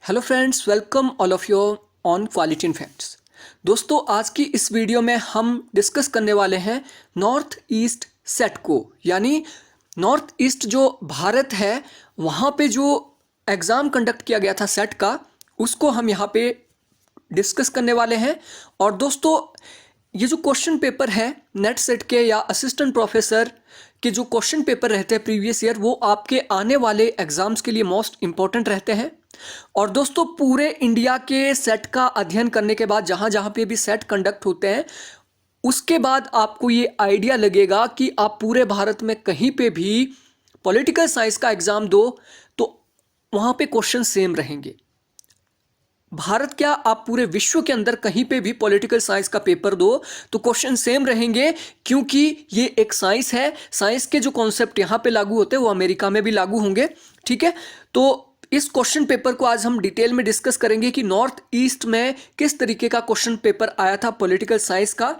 Hello friends, welcome all of you on quality in facts. दोस्तों, आज की इस वीडियो में हम डिस्कस करने वाले हैं नॉर्थ ईस्ट सेट को, यानी नॉर्थ ईस्ट जो भारत है वहाँ पे जो एग्ज़ाम कंडक्ट किया गया था सेट का, उसको हम यहाँ पे डिस्कस करने वाले हैं। और दोस्तों, ये जो क्वेश्चन पेपर है नेट सेट के या असिस्टेंट प्रोफेसर के जो क्वेश्चन पेपर रहते हैं प्रीवियस ईयर, वो आपके आने वाले एग्जाम्स के लिए मोस्ट इंपॉर्टेंट रहते हैं। और दोस्तों, पूरे इंडिया के सेट का अध्ययन करने के बाद जहाँ जहाँ पे भी सेट कंडक्ट होते हैं, उसके बाद आपको ये आइडिया लगेगा कि आप पूरे भारत में कहीं पे भी पॉलिटिकल साइंस का एग्ज़ाम दो तो वहाँ पे क्वेश्चन सेम रहेंगे। भारत क्या, आप पूरे विश्व के अंदर कहीं पे भी पॉलिटिकल साइंस का पेपर दो तो क्वेश्चन सेम रहेंगे, क्योंकि ये एक साइंस है। साइंस के जो कॉन्सेप्ट यहाँ पे लागू होते हैं वो अमेरिका में भी लागू होंगे। ठीक है, तो इस क्वेश्चन पेपर को आज हम डिटेल में डिस्कस करेंगे कि नॉर्थ ईस्ट में किस तरीके का क्वेश्चन पेपर आया था पॉलिटिकल साइंस का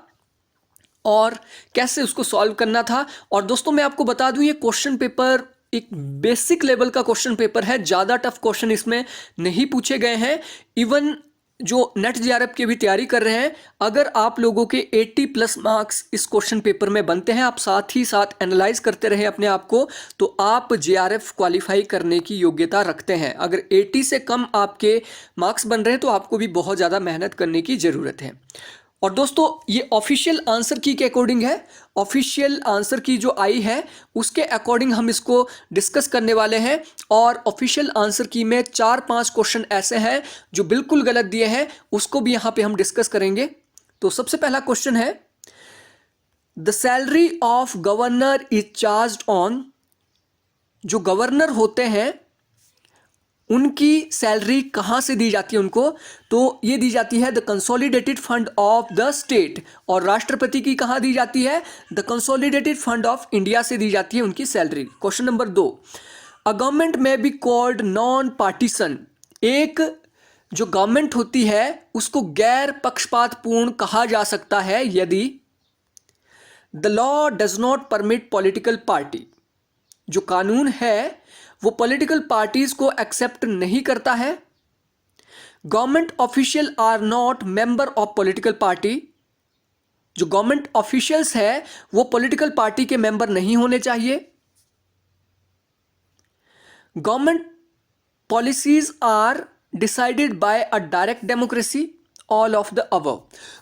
और कैसे उसको सॉल्व करना था। और दोस्तों, मैं आपको बता दूं, ये क्वेश्चन पेपर एक बेसिक लेवल का क्वेश्चन पेपर है, ज़्यादा टफ क्वेश्चन इसमें नहीं पूछे गए हैं। इवन जो नेट जेआरएफ की भी तैयारी कर रहे हैं, अगर आप लोगों के 80+ मार्क्स इस क्वेश्चन पेपर में बनते हैं, आप साथ ही साथ एनालाइज करते रहे अपने आप को, तो आप जेआरएफ क्वालिफाई करने की योग्यता रखते हैं। अगर 80 से कम आपके मार्क्स बन रहे हैं तो आपको भी बहुत ज़्यादा मेहनत करने की ज़रूरत है। और दोस्तों, ये ऑफिशियल आंसर की के अकॉर्डिंग है। ऑफिशियल आंसर की जो आई है उसके अकॉर्डिंग हम इसको डिस्कस करने वाले हैं। और ऑफिशियल आंसर की में 4-5 क्वेश्चन ऐसे हैं जो बिल्कुल गलत दिए हैं, उसको भी यहाँ पे हम डिस्कस करेंगे। तो सबसे पहला क्वेश्चन है, the salary of governor is charged on. जो गवर्नर होते हैं उनकी सैलरी कहाँ से दी जाती है उनको, तो ये दी जाती है the consolidated fund of the state. और राष्ट्रपति की कहाँ दी जाती है, the consolidated fund of India से दी जाती है उनकी salary. Question number 2, a government में बी कॉल्ड नॉन पार्टीसन। एक जो गवर्नमेंट होती है उसको गैर पक्षपातपूर्ण कहा जा सकता है यदि the law does not permit political party. जो कानून है वो पॉलिटिकल पार्टीज को एक्सेप्ट नहीं करता है। Government official are not member of political party. जो गवर्नमेंट ऑफिशियल्स है वो पॉलिटिकल पार्टी के मेंबर नहीं होने चाहिए। Government policies are decided by a direct democracy, all of the above.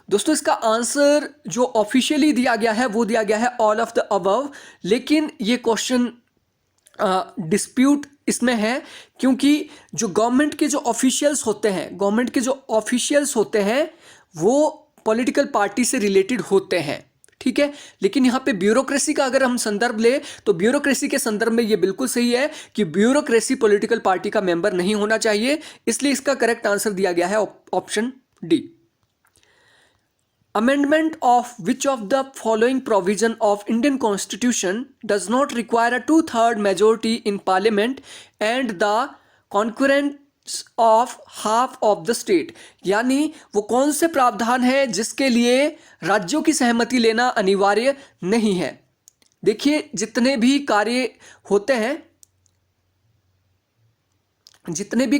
दोस्तों, इसका आंसर जो ऑफिशियली दिया गया है वो दिया गया है ऑल ऑफ द अबव, लेकिन ये क्वेश्चन डिस्प्यूट इसमें है, क्योंकि जो गवर्नमेंट के जो ऑफिशियल्स होते हैं वो पॉलिटिकल पार्टी से रिलेटेड होते हैं। ठीक है, लेकिन यहाँ पे ब्यूरोक्रेसी का अगर हम संदर्भ ले तो ब्यूरोक्रेसी के संदर्भ में ये बिल्कुल सही है कि ब्यूरोक्रेसी पॉलिटिकल पार्टी का मेंबर नहीं होना चाहिए। इसलिए इसका करेक्ट आंसर दिया गया है option D. Amendment of which of the following provision of Indian Constitution does not require a 2/3 majority in Parliament and the concurrence of half of the state। यानी वो कौन से प्रावधान है जिसके लिए राज्यों की सहमति लेना अनिवार्य नहीं है। देखिए, जितने भी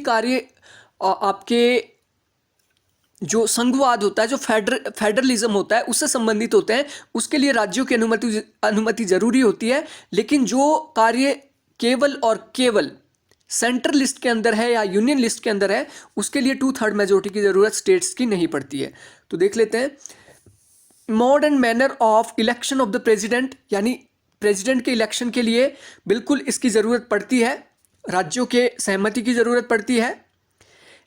कार्य आपके जो संघवाद होता है, जो फेडरलिज्म होता है, उससे संबंधित होते हैं, उसके लिए राज्यों की अनुमति जरूरी होती है। लेकिन जो कार्य केवल और केवल सेंट्रल लिस्ट के अंदर है या यूनियन लिस्ट के अंदर है, उसके लिए 2/3 मेजोरिटी की जरूरत स्टेट्स की नहीं पड़ती है। तो देख लेते हैं, mode and manner of election of the president, यानी प्रेसिडेंट के इलेक्शन के लिए बिल्कुल इसकी जरूरत पड़ती है, राज्यों के सहमति की जरूरत पड़ती है।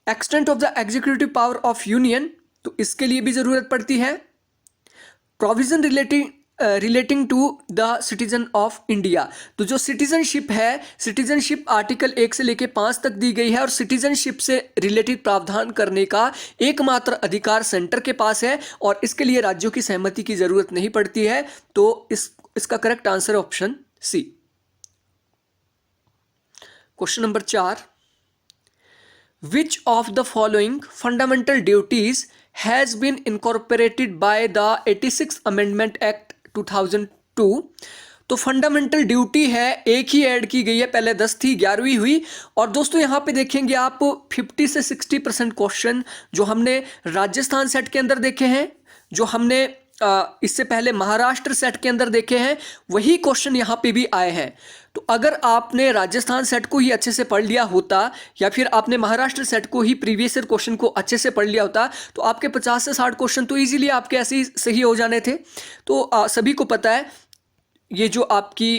Extent of the executive power of union, तो इसके लिए भी जरूरत पड़ती है। Provision relating to the citizen of India, तो जो सिटीजनशिप है, सिटीजनशिप आर्टिकल 1 से लेकर 5 तक दी गई है, और सिटीजनशिप से रिलेटेड प्रावधान करने का एकमात्र अधिकार सेंटर के पास है, और इसके लिए राज्यों की सहमति की जरूरत नहीं पड़ती है। तो इसका करेक्ट आंसर है option C. Question number 4, Which of the following fundamental duties has been incorporated by the 86th Amendment Act 2002? तो फंडामेंटल ड्यूटी है, एक ही ऐड की गई है, पहले 10 थी 11वीं हुई। और दोस्तों यहाँ पे देखेंगे आप 50 से 60% क्वेश्चन जो हमने राजस्थान सेट के अंदर देखे हैं, जो हमने इससे पहले महाराष्ट्र सेट के अंदर देखे हैं, वही क्वेश्चन यहाँ पे भी आए हैं। तो अगर आपने राजस्थान सेट को ही अच्छे से पढ़ लिया होता या फिर आपने महाराष्ट्र सेट को ही प्रीवियस ईयर क्वेश्चन को अच्छे से पढ़ लिया होता तो आपके 50 से 60 क्वेश्चन तो इजीली आपके ऐसे ही सही हो जाने थे। तो सभी को पता है ये जो आपकी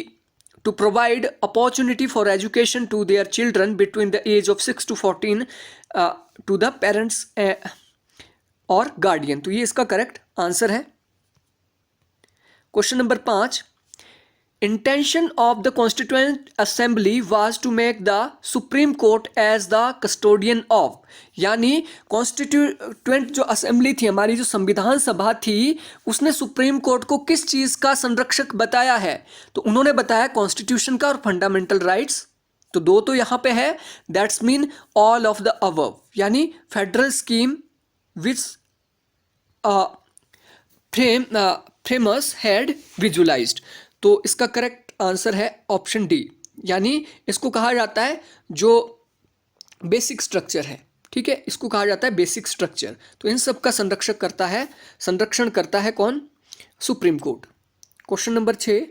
to provide opportunity for education to their children between the age of 6 to 14 to the parents और गार्डियन, तो ये इसका करेक्ट आंसर है। Question number 5, intention of the constituent assembly was to make the supreme court as the custodian of, यानी constituent जो assembly थी, हमारी जो संविधान सभा थी, उसने सुप्रीम कोर्ट को किस चीज़ का संरक्षक बताया है? तो उन्होंने बताया कॉन्स्टिट्यूशन का और फंडामेंटल राइट्स। तो दो तो यहाँ पे है, that's mean all of the above, यानी federal scheme which framers had visualised. तो इसका करेक्ट आंसर है ऑप्शन डी, यानी इसको कहा जाता है जो बेसिक स्ट्रक्चर है, ठीक है, इसको कहा जाता है बेसिक स्ट्रक्चर। तो इन सब का संरक्षण करता है कौन? Supreme court. Question number 6,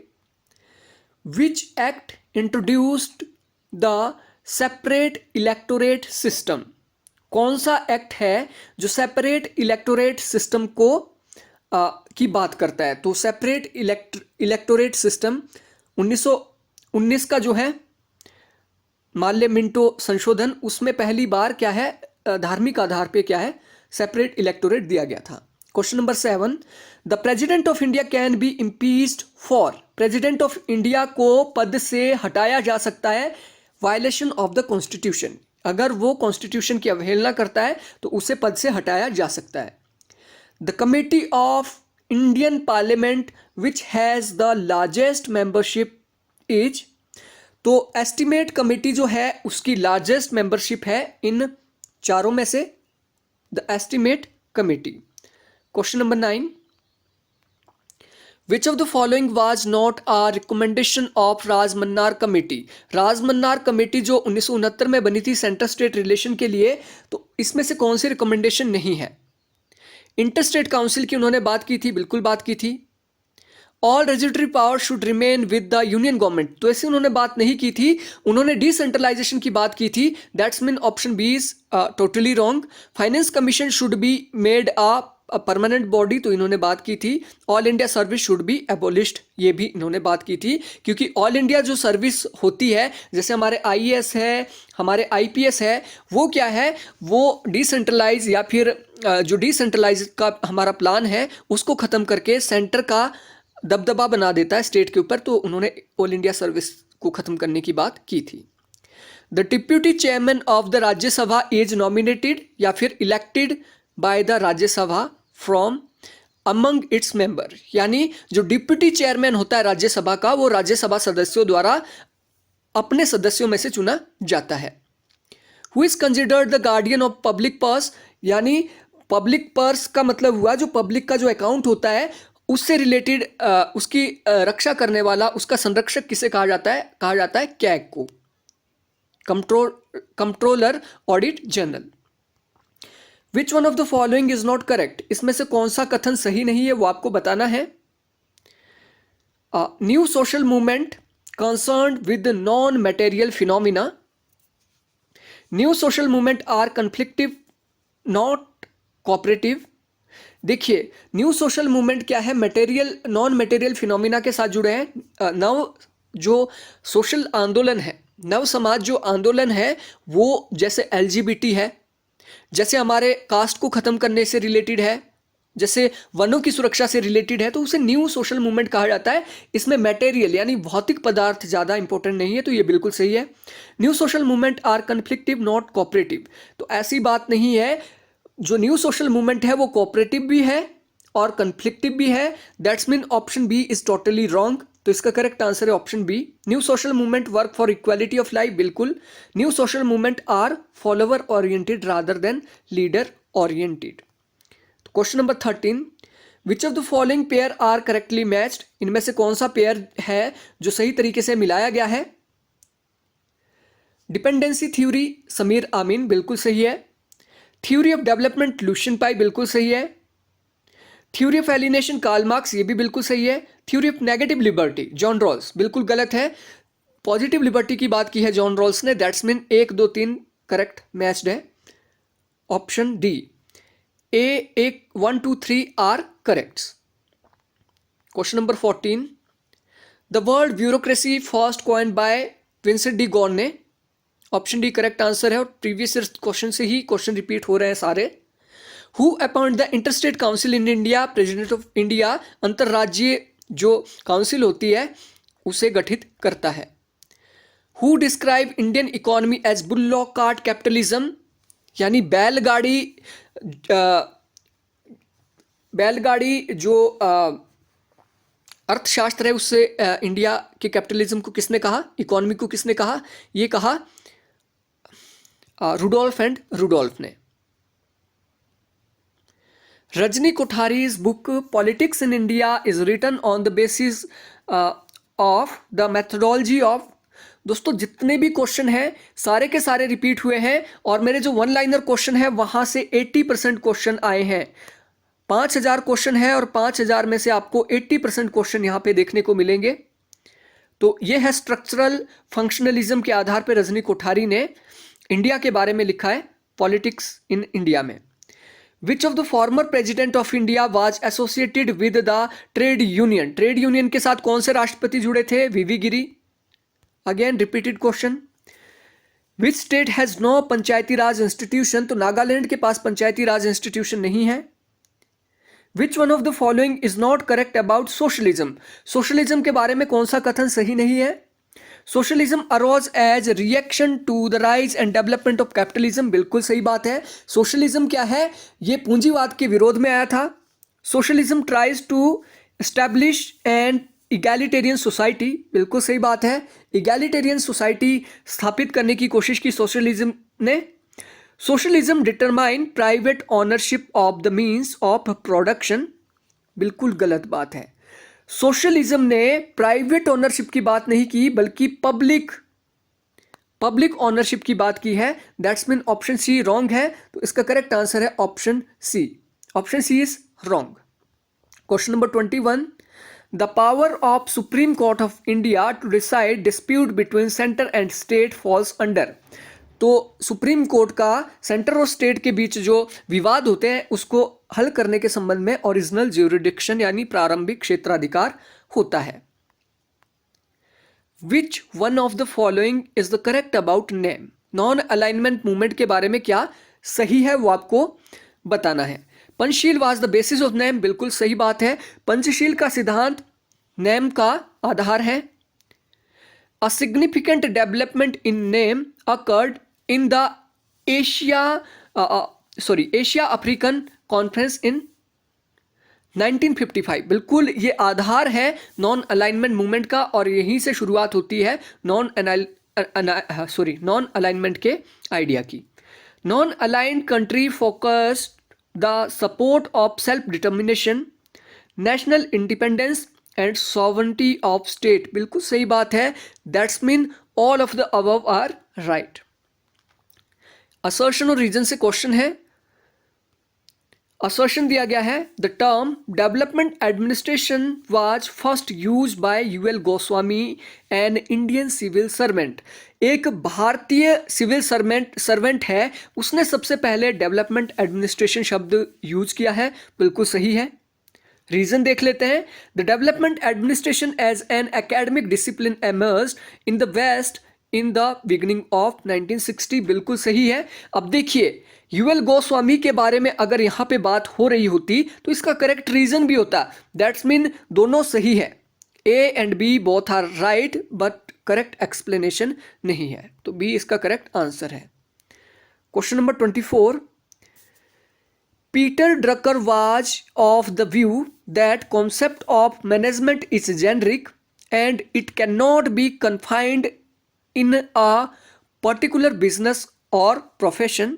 which act introduced the separate electorate system? कौन सा एक्ट है जो सेपरेट इलेक्टोरेट सिस्टम को की बात करता है? तो सेपरेट इलेक्टोरेट सिस्टम 1919 का जो है माल्य मिंटो संशोधन, उसमें पहली बार क्या है, धार्मिक आधार पे क्या है, सेपरेट इलेक्टोरेट दिया गया था। Question number 7, the president of India can be impeached for, president of India को पद से हटाया जा सकता है वायलेशन ऑफ द कॉन्स्टिट्यूशन, अगर वो कॉन्स्टिट्यूशन की अवहेलना करता है तो उसे पद से हटाया जा सकता है। The committee of Indian parliament which has the largest membership is, तो एस्टिमेट कमेटी जो है उसकी लार्जेस्ट मेंबरशिप है इन चारों में से, the estimate committee. Question number 9, which of the following was not a recommendation of Rajamannar committee? Rajamannar committee जो 1969 में बनी थी सेंटर स्टेट रिलेशन के लिए, तो इसमें से कौन सी रिकमेंडेशन नहीं है? इंटर स्टेट काउंसिल की उन्होंने बात की थी, बिल्कुल बात की थी। All residuary power should remain with the union government, तो ऐसे उन्होंने बात नहीं की थी, उन्होंने डिसेंट्रलाइजेशन की बात की थी, that's mean option B is totally wrong. Finance commission should be made a permanent body, तो इन्होंने बात की थी। All India service should be abolished, ये भी इन्होंने बात की थी, क्योंकि ऑल इंडिया जो सर्विस होती है, जैसे हमारे आईएएस है, हमारे आईपीएस है, वो क्या है, वो डिसेंट्रलाइज या फिर जो डिसेंट्रलाइज का हमारा प्लान है उसको ख़त्म करके सेंटर का दबदबा बना देता है स्टेट के ऊपर, तो उन्होंने ऑल इंडिया सर्विस को ख़त्म करने की बात की थी। The deputy chairman of the Rajya Sabha is nominated या फिर elected by the Rajya Sabha from among its member, यानी जो डिप्यूटी चेयरमैन होता है राज्यसभा का, वो राज्यसभा सदस्यों द्वारा अपने सदस्यों में से चुना जाता है। Who is considered the guardian of public purse, यानी पब्लिक पर्स का मतलब हुआ जो पब्लिक का जो अकाउंट होता है उससे रिलेटेड उसकी रक्षा करने वाला, उसका संरक्षक किसे कहा जाता है? कहा जाता है कैग को, controller audit general. Which one of the following is not correct, इसमें से कौन सा कथन सही नहीं है वो आपको बताना है। New social movement concerned with non material phenomena, new social movement are conflictive not cooperative. देखिए न्यू सोशल मूवमेंट क्या है, मटेरियल नॉन मटेरियल फिनोमिना के साथ जुड़े हैं। नव जो सोशल आंदोलन है, नव समाज जो आंदोलन है, वो जैसे एलजीबीटी है, जैसे हमारे कास्ट को ख़त्म करने से रिलेटेड है, जैसे वनों की सुरक्षा से रिलेटेड है, तो उसे न्यू सोशल मूवमेंट कहा जाता है। इसमें मटेरियल यानी भौतिक पदार्थ ज़्यादा इंपॉर्टेंट नहीं है, तो ये बिल्कुल सही है। New social movement are conflictive not cooperative, तो ऐसी बात नहीं है, जो न्यू सोशल मूवमेंट है वो कोऑपरेटिव भी है और कन्फ्लिक्टिव भी है, that's mean option B is totally wrong. तो इसका करेक्ट आंसर है option B. New social movement work for equality of life, बिल्कुल। New social movement are follower oriented rather than leader oriented. Question number 13, which of the following pair are correctly matched, इनमें से कौन सा pair है जो सही तरीके से मिलाया गया है? डिपेंडेंसी थ्योरी समीर आमीन, बिल्कुल सही है। Theory of development Lucian Pye, बिल्कुल सही है। Theory of alienation Karl Marx, ये भी बिल्कुल सही है। Theory of negative liberty John Rawls, बिल्कुल गलत है। पॉजिटिव लिबर्टी की बात की है जॉन रॉल्स ने, दैट्स मीन 1 2 3 करेक्ट मैच्ड है। Option D A 1 2 3 are correct. Question number 14, the word bureaucracy first coined by Vincent de Gournay ने, ऑप्शन डी करेक्ट आंसर है। और प्रीवियस क्वेश्चन से ही क्वेश्चन रिपीट हो रहे हैं सारे। Who appoint the interstate council in India, president of India अंतर्राज्यीय जो काउंसिल होती है उसे गठित करता है। Who describe Indian economy as bullock cart capitalism, यानी बैलगाड़ी जो अर्थशास्त्र है उससे इंडिया के कैपिटलिज्म को किसने कहा, इकोनॉमी को किसने कहा? ये कहा रुडोल्फ ने। Rajni Kothari's book politics in India is written on the basis of the methodology of, दोस्तों जितने भी क्वेश्चन हैं सारे के सारे रिपीट हुए हैं और मेरे जो वन लाइनर क्वेश्चन है वहां से 80% क्वेश्चन आए हैं। 5000 क्वेश्चन है और 5000 में से आपको 80% क्वेश्चन यहाँ पे देखने को मिलेंगे। तो ये है स्ट्रक्चरल फंक्शनलिज्म के आधार पर रजनी कोठारी ने इंडिया के बारे में लिखा है पॉलिटिक्स इन इंडिया में। Which of the former president of India was associated with the trade union, trade union के साथ कौन से राष्ट्रपति जुड़े थे? V V Giri. Again repeated question. Which state has no Panchayati Raj institution, तो नागालैंड के पास पंचायती राज इंस्टीट्यूशन नहीं है। Which one of the following is not correct about socialism, socialism के बारे में कौन सा कथन सही नहीं है? Socialism arose as reaction to the rise and development of capitalism, बिल्कुल सही बात है। सोशलिज्म क्या है? ये पूंजीवाद के विरोध में आया था। Socialism tries to establish and egalitarian society, बिल्कुल सही बात है। इगैलिटेरियन सोसाइटी स्थापित करने की कोशिश की सोशलिज्म ने। Socialism determine private ownership of the means of production, बिल्कुल गलत बात है। सोशलिज्म ने प्राइवेट ऑनरशिप की बात नहीं की बल्कि पब्लिक ऑनरशिप की बात की है। That's mean option C wrong है, तो इसका करेक्ट आंसर है option C. Option C is wrong. Question number 21, the power of supreme court of India to decide dispute between centre and state falls under, तो supreme court का centre और state के बीच जो विवाद होते हैं उसको हल करने के संबंध में ओरिजिनल ज्यूरिडिक्शन यानी प्रारंभिक क्षेत्राधिकार होता है। Which one of the following is the correct about name, non alignment movement के बारे में क्या सही है वो आपको बताना है। Panchsheel was the basis of name, बिल्कुल सही बात है। पंचशील का सिद्धांत नेम का आधार है। A significant development in name occurred in the Asia African conference in 1955, बिल्कुल ये आधार है नॉन अलाइनमेंट मूवमेंट का और यहीं से शुरुआत होती है नॉन अलाइनमेंट के आइडिया की। Non aligned country focused the support of self determination, national independence and sovereignty of state, बिल्कुल सही बात है। That's mean all of the above are right. Assertion और रीजन से क्वेश्चन है। असर्शन दिया गया है the term development administration was first used by U L Goswami an Indian civil servant, एक भारतीय सिविल सर्वेंट है उसने सबसे पहले डेवलपमेंट एडमिनिस्ट्रेशन शब्द यूज किया है, बिल्कुल सही है। रीजन देख लेते हैं। The development administration as an academic discipline emerged in the west in the beginning of 1960, बिल्कुल सही है। अब देखिए यूएल गोस्वामी के बारे में अगर यहाँ पे बात हो रही होती तो इसका करेक्ट रीजन भी होता। दैट्स मीन दोनों सही है, A and B both are right but correct explanation नहीं है, तो बी इसका करेक्ट आंसर है। Question number 24, Peter Drucker was of the view that concept of management is generic and it can not be confined in a particular business और profession.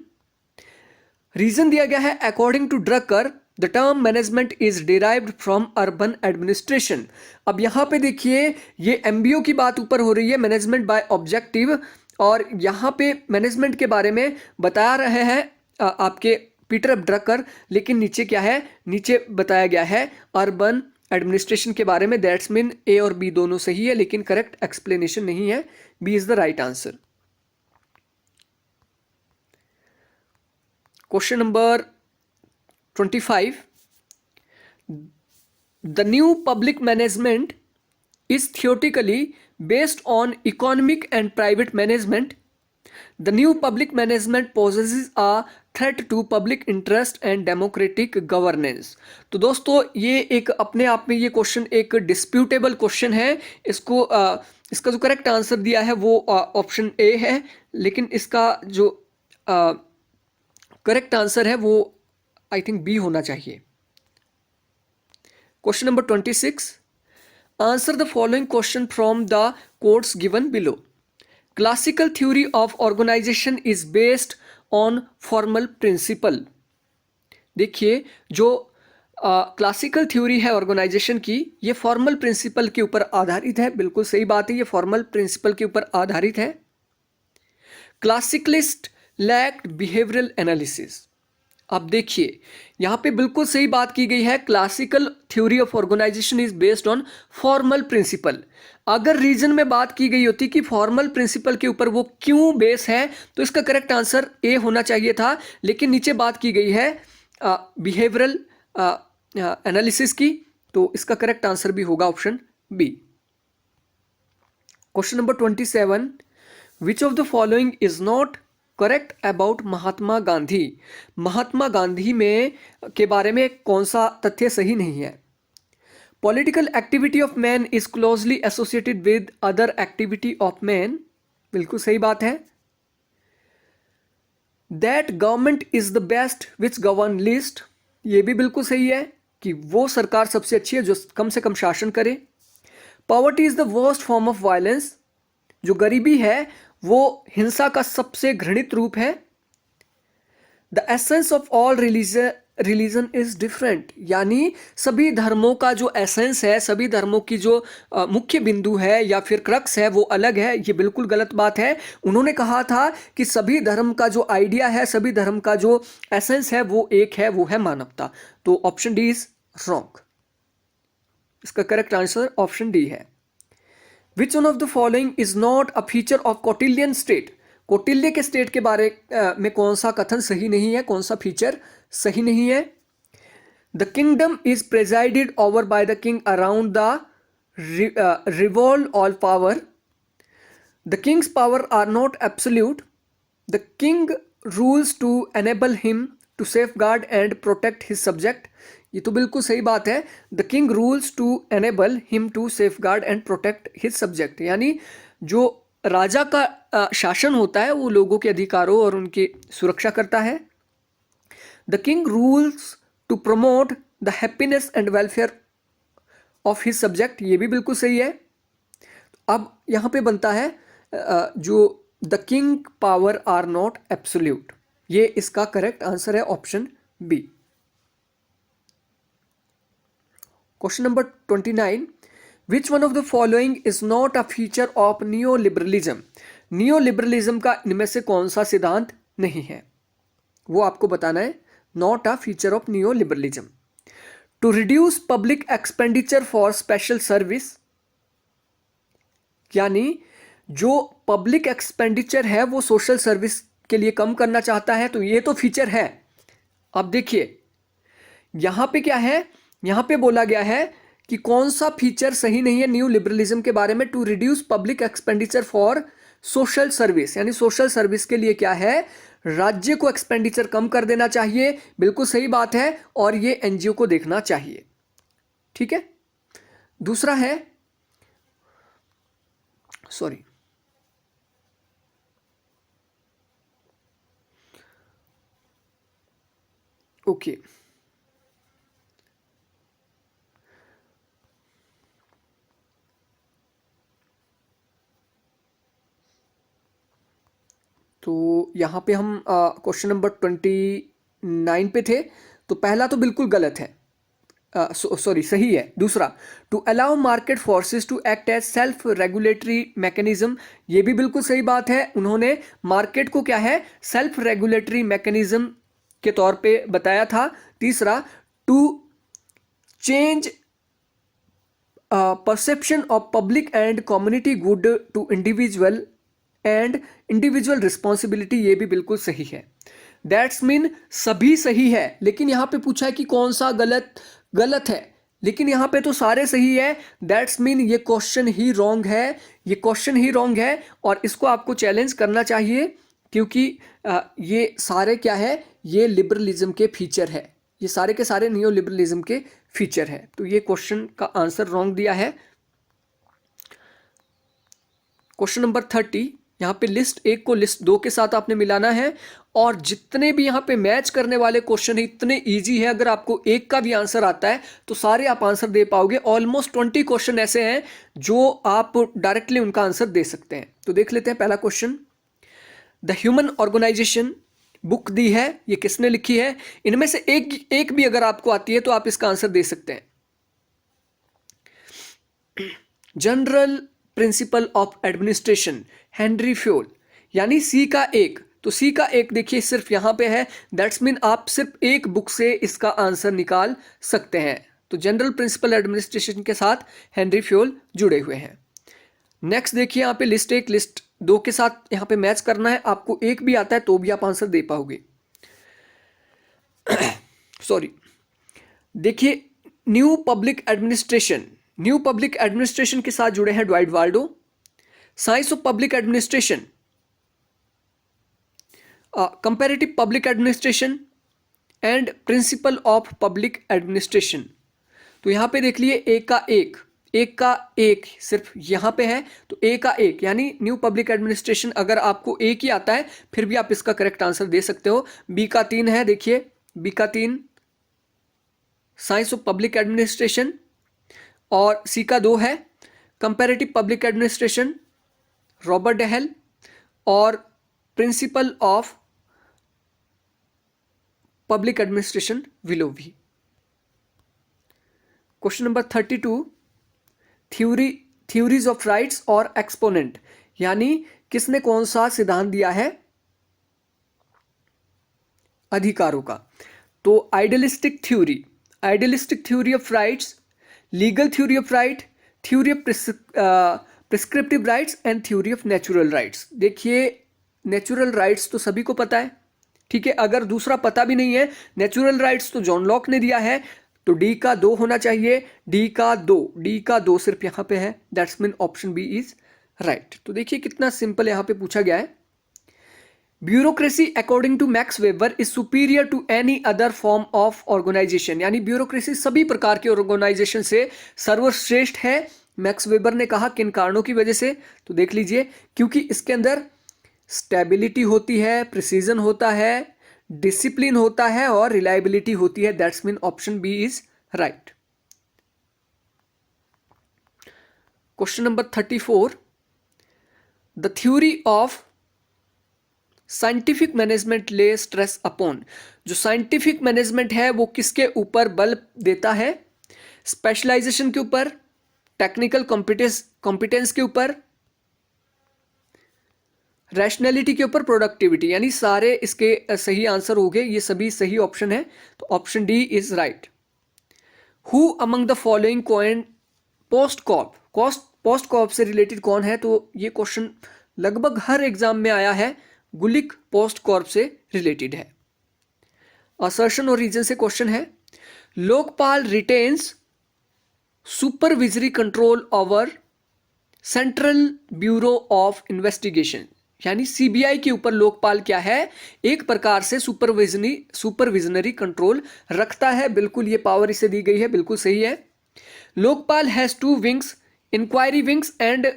Reason दिया गया है according to Drucker the term management is derived from urban administration. अब यहाँ पे देखिए ये MBO की बात ऊपर हो रही है, मैनेजमेंट बाय ऑब्जेक्टिव, और यहाँ पे मैनेजमेंट के बारे में बता रहे हैं आपके पीटर ड्रकर, लेकिन नीचे क्या है, नीचे बताया गया है अर्बन एडमिनिस्ट्रेशन के बारे में। दैट्स मीन ए और बी दोनों सही है, लेकिन करेक्ट एक्सप्लेनेशन नहीं है, B is the right answer. Question number 25, the new public management is theoretically based on economic and private management. The new public management poses a threat to public interest and democratic governance. तो दोस्तों ये एक अपने आप में ये question एक disputable question है। इसको इसका जो करेक्ट आंसर दिया है वो ऑप्शन ए है, लेकिन इसका जो करेक्ट आंसर है वो आई थिंक बी होना चाहिए। Question number 26, answer the following question from the quotes given below. Classical theory of organization is based on formal principle. देखिए जो क्लासिकल थ्योरी है ऑर्गेनाइजेशन की, ये फॉर्मल प्रिंसिपल के ऊपर आधारित है। बिल्कुल सही बात है, ये फॉर्मल प्रिंसिपल के ऊपर आधारित है। क्लासिकलिस्ट लैक्ड बिहेवियरल एनालिसिस। अब देखिए यहाँ पे बिल्कुल सही बात की गई है, classical theory of organization is based on formal principle. अगर रीजन में बात की गई होती कि फॉर्मल प्रिंसिपल के ऊपर वो क्यों बेस है, तो इसका करेक्ट आंसर ए होना चाहिए था, लेकिन नीचे बात की गई है बिहेवियरल एनालिसिस की, तो इसका करेक्ट आंसर भी होगा option B. Question number 27, which of the following is not correct about Mahatma Gandhi. Mahatma Gandhi में के बारे में कौन सा तथ्य सही नहीं है। Political activity of man is closely associated with other activity of man. बिल्कुल सही बात है। That government is the best which govern list. ये भी बिल्कुल सही है कि वो सरकार सबसे अच्छी है जो कम से कम शासन करे। Poverty is the worst form of violence. जो गरीबी है वो हिंसा का सबसे घृणित रूप है। The essence of all religion is different. यानी सभी धर्मों का जो एसेंस है, सभी धर्मों की जो मुख्य बिंदु है या फिर क्रक्स है वो अलग है। ये बिल्कुल गलत बात है। उन्होंने कहा था कि सभी धर्म का जो आइडिया है, सभी धर्म का जो एसेंस है वो एक है, वो है मानवता। तो ऑप्शन डी इज रॉन्ग। इसका करेक्ट आंसर ऑप्शन डी है। Which one of the following is not a feature of Kautilyan state. Kautilya के स्टेट के बारे में कौन सा कथन सही नहीं है, कौन सा फीचर सही नहीं है। The kingdom is presided over by the king around the revolve all power. The king's power are not absolute. The king rules to enable him to safeguard and protect his subject. ये तो बिल्कुल सही बात है। The king rules to enable him to safeguard and protect his subject. यानी जो राजा का शासन होता है वो लोगों के अधिकारों और उनकी सुरक्षा करता है। The king rules to promote the happiness and welfare of his subject. ये भी बिल्कुल सही है। अब यहाँ पे बनता है जो the king power are not absolute. ये इसका करेक्ट आंसर है option B. Question number 29, which one of the following is not a feature of neo liberalism. Neo liberalism का इनमें से कौन सा सिद्धांत नहीं है, वो आपको बताना है। Not a feature of neo liberalism. To reduce public expenditure for special service. यानी जो पब्लिक एक्सपेंडिचर है वो सोशल सर्विस के लिए कम करना चाहता है, तो ये तो फीचर है। अब देखिए यहां पे क्या है, यहां पे बोला गया है कि कौन सा फीचर सही नहीं है न्यू लिबरलिज्म के बारे में। To reduce public expenditure for social service, यानी सोशल सर्विस के लिए क्या है, राज्य को एक्सपेंडिचर कम कर देना चाहिए। बिल्कुल सही बात है, और ये एनजीओ को देखना चाहिए। ठीक है। दूसरा है, सॉरी, ओके, तो यहाँ पे हम क्वेश्चन नंबर 29 पे थे। तो पहला तो बिल्कुल गलत है, सॉरी सही है। दूसरा, to allow market forces to act as self regulatory mechanism, ये भी बिल्कुल सही बात है। उन्होंने मार्केट को क्या है, सेल्फ रेगुलेटरी मैकेनिज्म के तौर पे बताया था। तीसरा, to change perception of public and community good to individual and individual responsibility, ये भी बिल्कुल सही है। दैट्स मीन सभी सही है, लेकिन यहाँ पे पूछा है कि कौन सा गलत है, लेकिन यहाँ पे तो सारे सही है। दैट्स मीन ये क्वेश्चन ही रॉन्ग है, ये क्वेश्चन ही रॉन्ग है, और इसको आपको चैलेंज करना चाहिए, क्योंकि ये सारे क्या है, ये लिबरलिज्म के फीचर है, ये सारे के सारे नियो लिबरलिज्म के फीचर है। तो ये क्वेश्चन का आंसर रॉन्ग दिया है। क्वेश्चन नंबर 30, यहाँ पे लिस्ट 1 को लिस्ट 2 के साथ आपने मिलाना है, और जितने भी यहाँ पे मैच करने वाले क्वेश्चन है इतने इजी है। अगर आपको एक का भी आंसर आता है तो सारे आप आंसर दे पाओगे। ऑलमोस्ट 20 क्वेश्चन ऐसे हैं जो आप डायरेक्टली उनका आंसर दे सकते हैं। तो देख लेते हैं पहला question. The human organisation book दी है, ये किसने लिखी है? इनमें से एक भी अगर आपको आती है तो आप इसका आंसर दे सकते हैं। General principle of administration, Henry Fayol, यानी सी का एक। तो सी का एक देखिए सिर्फ यहां पे है, दैट्स मीन आप सिर्फ एक बुक से इसका आंसर निकाल सकते हैं। तो जनरल प्रिंसिपल एडमिनिस्ट्रेशन के साथ हेनरी फ्योल जुड़े हुए हैं। नेक्स्ट देखिए यहाँ पे लिस्ट 1 लिस्ट 2 के साथ यहाँ पे मैच करना है। आपको एक भी आता है तो भी आप आंसर दे पाओगे। सॉरी, देखिए new public administration, new public administration के साथ जुड़े हैं Dwight Waldo. Science of public administration, comparative public administration and principal of public administration. तो यहां पे देख लिए एक का एक सिर्फ यहां पे है, तो ए का एक यानी न्यू पब्लिक एडमिनिस्ट्रेशन। अगर आपको एक ही आता है फिर भी आप इसका करेक्ट आंसर दे सकते हो। बी का 3 है, देखिए बी का 3 साइंस ऑफ पब्लिक एडमिनिस्ट्रेशन, और सी का 2 है comparative public administration Robert Dahl, और principle of public administration Willoughby. Question number 32, theories of rights और एक्सपोनेंट, यानी किसने कौन सा सिद्धांत दिया है अधिकारों का? तो idealistic theory of rights, legal theory of right, theory of prescriptive rights and theory of natural rights. देखिए नेचुरल राइट्स तो सभी को पता है, ठीक है। अगर दूसरा पता भी नहीं है, नेचुरल राइट्स तो जॉन लॉक ने दिया है, तो डी का 2 होना चाहिए। डी का 2 सिर्फ यहां पे है, that's mean option B is right. तो देखिए कितना सिंपल यहां पे पूछा गया है। Bureaucracy according to Max Weber is superior to any other form of organisation, यानी ब्यूरोक्रेसी सभी प्रकार के ऑर्गेनाइजेशन से सर्वश्रेष्ठ है। मैक्स वेबर ने कहा किन कारणों की वजह से? तो देख लीजिए, क्योंकि इसके अंदर स्टेबिलिटी होती है, प्रिसीजन होता है, डिसिप्लिन होता है और रिलायबिलिटी होती है। That's mean option B is right. Question number 34, the theory of scientific management lay stress upon, जो साइंटिफिक मैनेजमेंट है वो किसके ऊपर बल देता है? स्पेशलाइजेशन के ऊपर, टेक्निकल कॉम्पिटेंस के ऊपर, रैशनैलिटी के ऊपर, प्रोडक्टिविटी, यानी सारे इसके सही आंसर हो गए। ये सभी सही ऑप्शन है, तो option D is right. Who among the following coin POSDCORB से रिलेटेड कौन है? तो ये क्वेश्चन लगभग हर एग्जाम में आया है, गुलिक पोस्ट कॉर्प से रिलेटेड है। असर्शन और रीजन से क्वेश्चन है। Lokpal retains supervisory control over central bureau of investigation, यानी सीबीआई के ऊपर लोकपाल क्या है? एक प्रकार से सुपरविजनरी कंट्रोल रखता है। बिल्कुल ये पावर इसे दी गई है, बिल्कुल सही है। Lokpal has 2 wings, inquiry wings and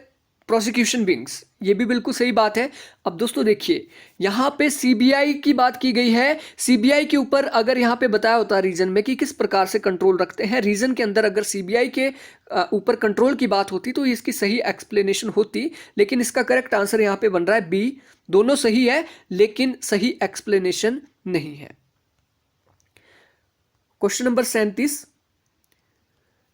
prosecution wings, ये भी बिल्कुल सही बात है। अब दोस्तों देखिए यहाँ पे सीबीआई की बात की गई है। सीबीआई के ऊपर अगर यहाँ पे बताया होता रीजन में कि किस प्रकार से कंट्रोल रखते हैं, रीजन के अंदर अगर सीबीआई के ऊपर कंट्रोल की बात होती तो इसकी सही एक्सप्लेनेशन होती, लेकिन इसका करेक्ट आंसर यहाँ पे बन रहा है बी। दोनों सही है लेकिन सही एक्सप्लेनेशन नहीं है। Question number 37,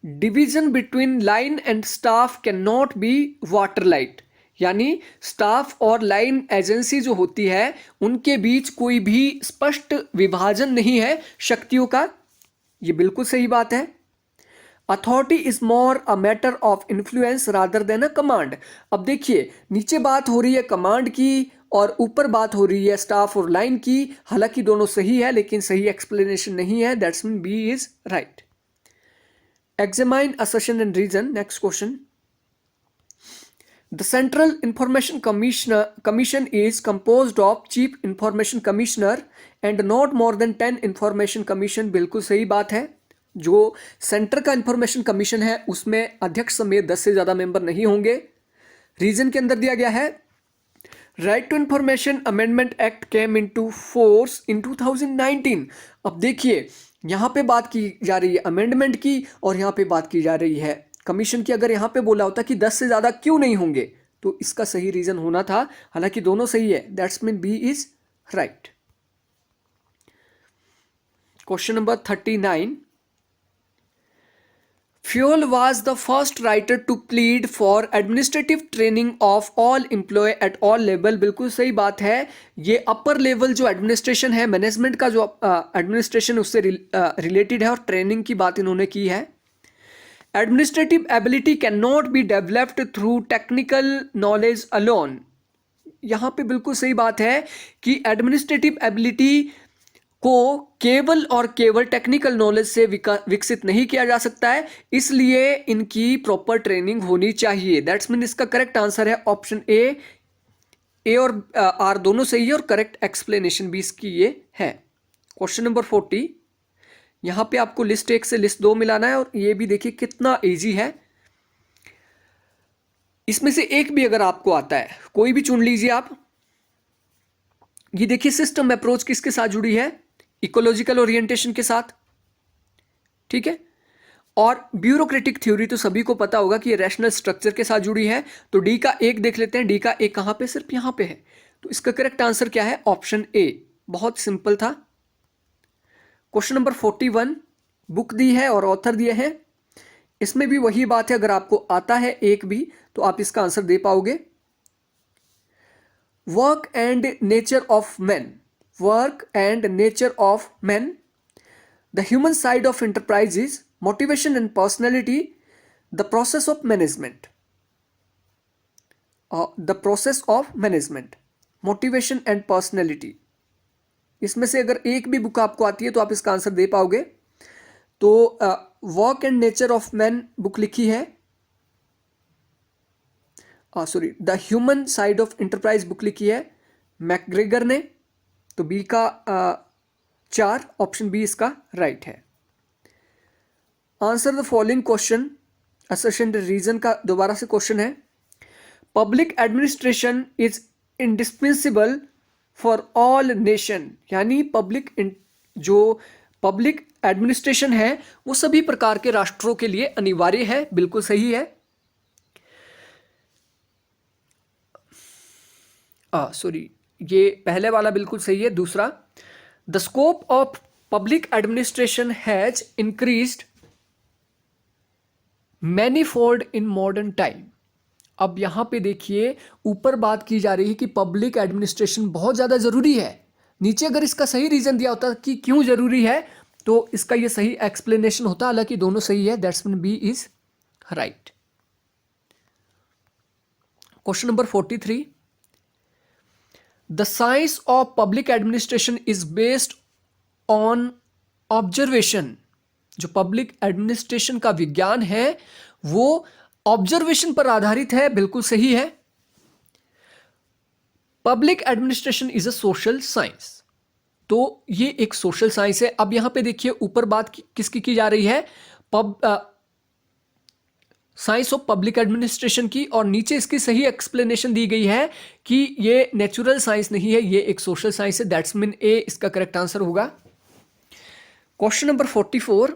division between line and staff can not B water light, यानी स्टाफ और लाइन एजेंसी जो होती है उनके बीच कोई भी स्पष्ट विभाजन नहीं है शक्तियों का। ये बिल्कुल सही बात है। Authority is more a matter of influence rather than a command. अब देखिए, नीचे बात हो रही है कमांड की और ऊपर बात हो रही है स्टाफ और लाइन की। हालांकि दोनों सही है लेकिन सही एक्सप्लेनेशन नहीं है। That's mean B is right. Examine assertion and reason. Next question, the central information commission is composed of chief information commissioner and not more than 10 information commission. बिल्कुल सही बात है। जो सेंटर का इंफॉर्मेशन कमीशन है उसमें अध्यक्ष समेत 10 से ज्यादा मेंबर नहीं होंगे। रीजन के अंदर दिया गया है, right to information amendment act came into force in 2019। अब देखिए, यहां पे बात की जा रही है अमेंडमेंट की और यहां पे बात की जा रही है कमीशन की। अगर यहां पे बोला होता कि 10 से ज्यादा क्यों नहीं होंगे तो इसका सही रीजन होना था। हालांकि दोनों सही है। That's mean B is right. Question number 39, Fuel was the first writer to plead for administrative training of all employee at all level। बिल्कुल सही बात है। ये अपर लेवल जो एडमिनिस्ट्रेशन है, मैनेजमेंट का जो एडमिनिस्ट्रेशन उससे रिलेटेड है और ट्रेनिंग की बात इन्होंने की है। Administrative ability can not be developed through technical knowledge alone. यहाँ पे बिल्कुल सही बात है कि एडमिनिस्ट्रेटिव एबिलिटी को केवल और केवल टेक्निकल नॉलेज से विकसित नहीं किया जा सकता है, इसलिए इनकी प्रॉपर ट्रेनिंग होनी चाहिए। दैट्स मीन इसका करेक्ट आंसर है ऑप्शन ए और आर दोनों सही है और करेक्ट एक्सप्लेनेशन भी इसकी ये है। क्वेश्चन नंबर 40, यहां पे आपको लिस्ट 1 से लिस्ट 2 मिलाना है और ये भी देखिए कितना इजी है। इसमें से एक भी अगर आपको आता है कोई भी चुन लीजिए आप। ये देखिए सिस्टम अप्रोच किसके साथ जुड़ी है, इकोलॉजिकल ओरिएंटेशन के साथ, ठीक है। और ब्यूरोक्रेटिक थ्योरी तो सभी को पता होगा कि ये रैशनल स्ट्रक्चर के साथ जुड़ी है। तो डी का एक देख लेते हैं। डी का एक कहां पे, सिर्फ यहां पे है। तो इसका करेक्ट आंसर क्या है, ऑप्शन ए। बहुत सिंपल था। क्वेश्चन नंबर 41, बुक दी है और ऑथर दिए हैं। इसमें भी वही बात है, अगर आपको आता है एक भी तो आप इसका आंसर दे पाओगे। Work and nature of man, work and nature of man, the human side of enterprises, motivation and personality, the process of management, the process of management, motivation and personality। इसमें से अगर एक भी बुक आपको आती है तो आप इसका आंसर दे पाओगे। तो work and nature of man book लिखी है, sorry, the human side of enterprise book लिखी है मैकग्रेगर ने। तो बी का 4, ऑप्शन बी इसका राइट है। Answer the following question, assertion reason का दोबारा से क्वेश्चन है। Public administration is indispensable for all nation, यानी जो पब्लिक एडमिनिस्ट्रेशन है वो सभी प्रकार के राष्ट्रों के लिए अनिवार्य है। बिल्कुल सही है। सॉरी, ये पहले वाला बिल्कुल सही है। दूसरा, the scope of public administration has increased manifold in modern time. अब यहां पे देखिए ऊपर बात की जा रही है कि पब्लिक एडमिनिस्ट्रेशन बहुत ज्यादा जरूरी है। नीचे अगर इसका सही रीजन दिया होता कि क्यों जरूरी है तो इसका ये सही एक्सप्लेनेशन होता, हालांकि दोनों सही है। That's mean B is right. Question number 43, the science of public administration is based on observation. जो पब्लिक एडमिनिस्ट्रेशन का विज्ञान है वो ऑब्जर्वेशन पर आधारित है। बिल्कुल सही है। Public administration is a social science, तो ये एक सोशल साइंस है। अब यहां पे देखिए ऊपर बात किसकी की जा रही है, साइंस ऑफ पब्लिक एडमिनिस्ट्रेशन की, और नीचे इसकी सही एक्सप्लेनेशन दी गई है कि ये नेचुरल साइंस नहीं है, ये एक सोशल साइंस है। दैट्स मीन ए इसका करेक्ट आंसर होगा। Question number 44,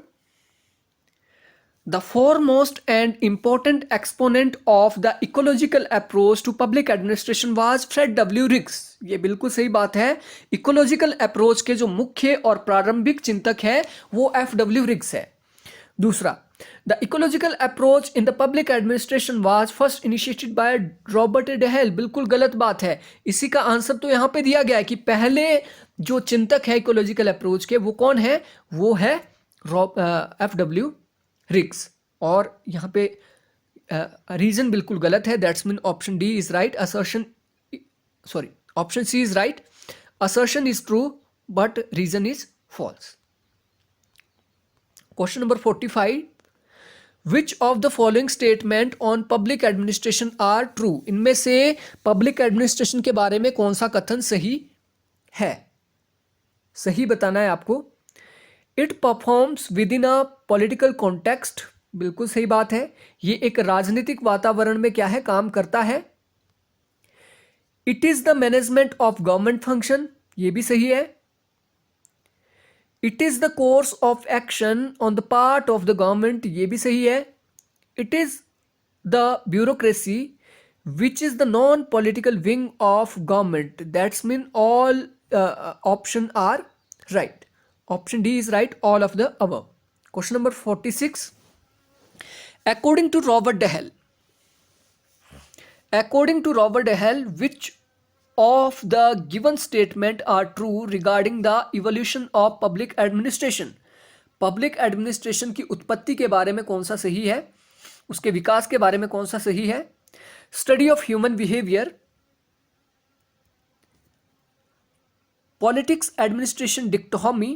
the foremost and important exponent of the ecological approach to public administration was Fred W. Riggs। ये बिल्कुल सही बात है। इकोलॉजिकल अप्रोच के जो मुख्य और प्रारंभिक चिंतक है वो FW रिग्स है। दूसरा, the ecological approach in the public administration was first initiated by Robert Dahl. बिल्कुल गलत बात है। इसी का आंसर तो यहाँ पे दिया गया है कि पहले जो चिंतक है इकोलॉजिकल अप्रोच के वो कौन है, वो है FW रिग्स। और यहाँ पे रीजन बिल्कुल गलत है। That's mean option D is right, option C is right, assertion is true but reason is false. Question number 45, which of the following statement on public administration are true. इनमें से public administration के बारे में कौन सा कथन सही है, सही बताना है आपको। It performs with in a political context. बिल्कुल सही बात है। ये एक राजनीतिक वातावरण में क्या है, काम करता है। It is the management of government function. ये भी सही है। It is the course of action on the part of the government. ये भी सही है। It is the bureaucracy which is the non political wing of government. That's mean all option are right. Option D is right, all of the above. Question number 46. According to Robert Dahl, which of the given statement are true regarding the evolution of public administration? Public administration की उत्पत्ति के बारे में कौन सा सही है, उसके विकास के बारे में कौन सा सही है। Study of human behavior, politics administration dichotomy,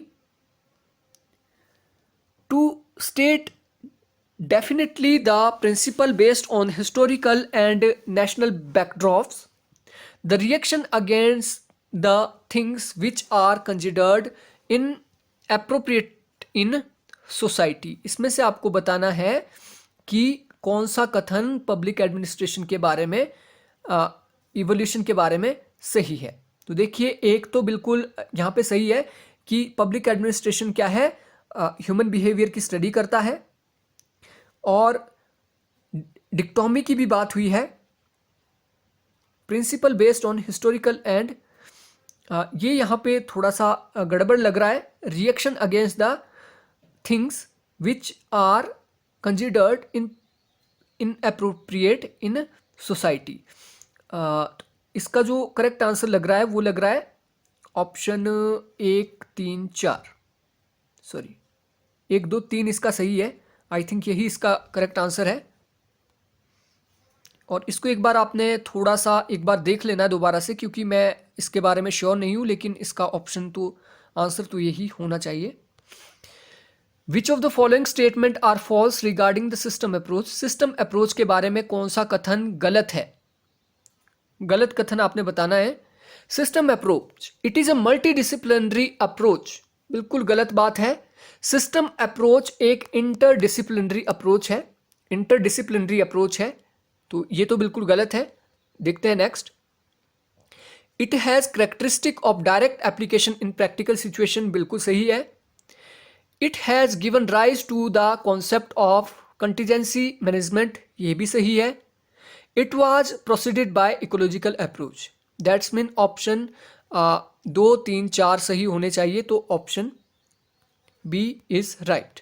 to state definitely the principle based on historical and national backdrops, the reaction against the things which are considered inappropriate in society। इसमें से आपको बताना है कि कौन सा कथन पब्लिक एडमिनिस्ट्रेशन के बारे में, इवोल्यूशन के बारे में सही है। तो देखिए, एक तो बिल्कुल यहाँ पे सही है कि पब्लिक एडमिनिस्ट्रेशन क्या है, ह्यूमन बिहेवियर की स्टडी करता है। और डिक्टोमी की भी बात हुई है, principle based on historical and, ये यहाँ पे थोड़ा सा गड़बड़ लग रहा है। Reaction against the things which are considered inappropriate in society. इसका जो करेक्ट आंसर लग रहा है वो लग रहा है ऑप्शन 1, 3, 4, सॉरी 1, 2, 3 इसका सही है। आई थिंक यही इसका करेक्ट आंसर है। और इसको एक बार आपने थोड़ा सा एक बार देख लेना है दोबारा से, क्योंकि मैं इसके बारे में श्योर नहीं हूँ, लेकिन इसका ऑप्शन तो आंसर तो यही होना चाहिए। Which of the following statement are false regarding the system approach. System approach के बारे में कौन सा कथन गलत है, गलत कथन आपने बताना है। System approach, it is a multi disciplinary approach. बिल्कुल गलत बात है। सिस्टम अप्रोच एक इंटरडिसिप्लिनरी अप्रोच है, इंटरडिसिप्लिनरी अप्रोच है, तो ये तो बिल्कुल गलत है। देखते हैं next. It has characteristic of direct application in practical situation. बिल्कुल सही है। It has given rise to the concept of contingency management. ये भी सही है। It was proceeded by ecological approach. That's mean option 2, 3, 4 सही होने चाहिए, तो option B is right.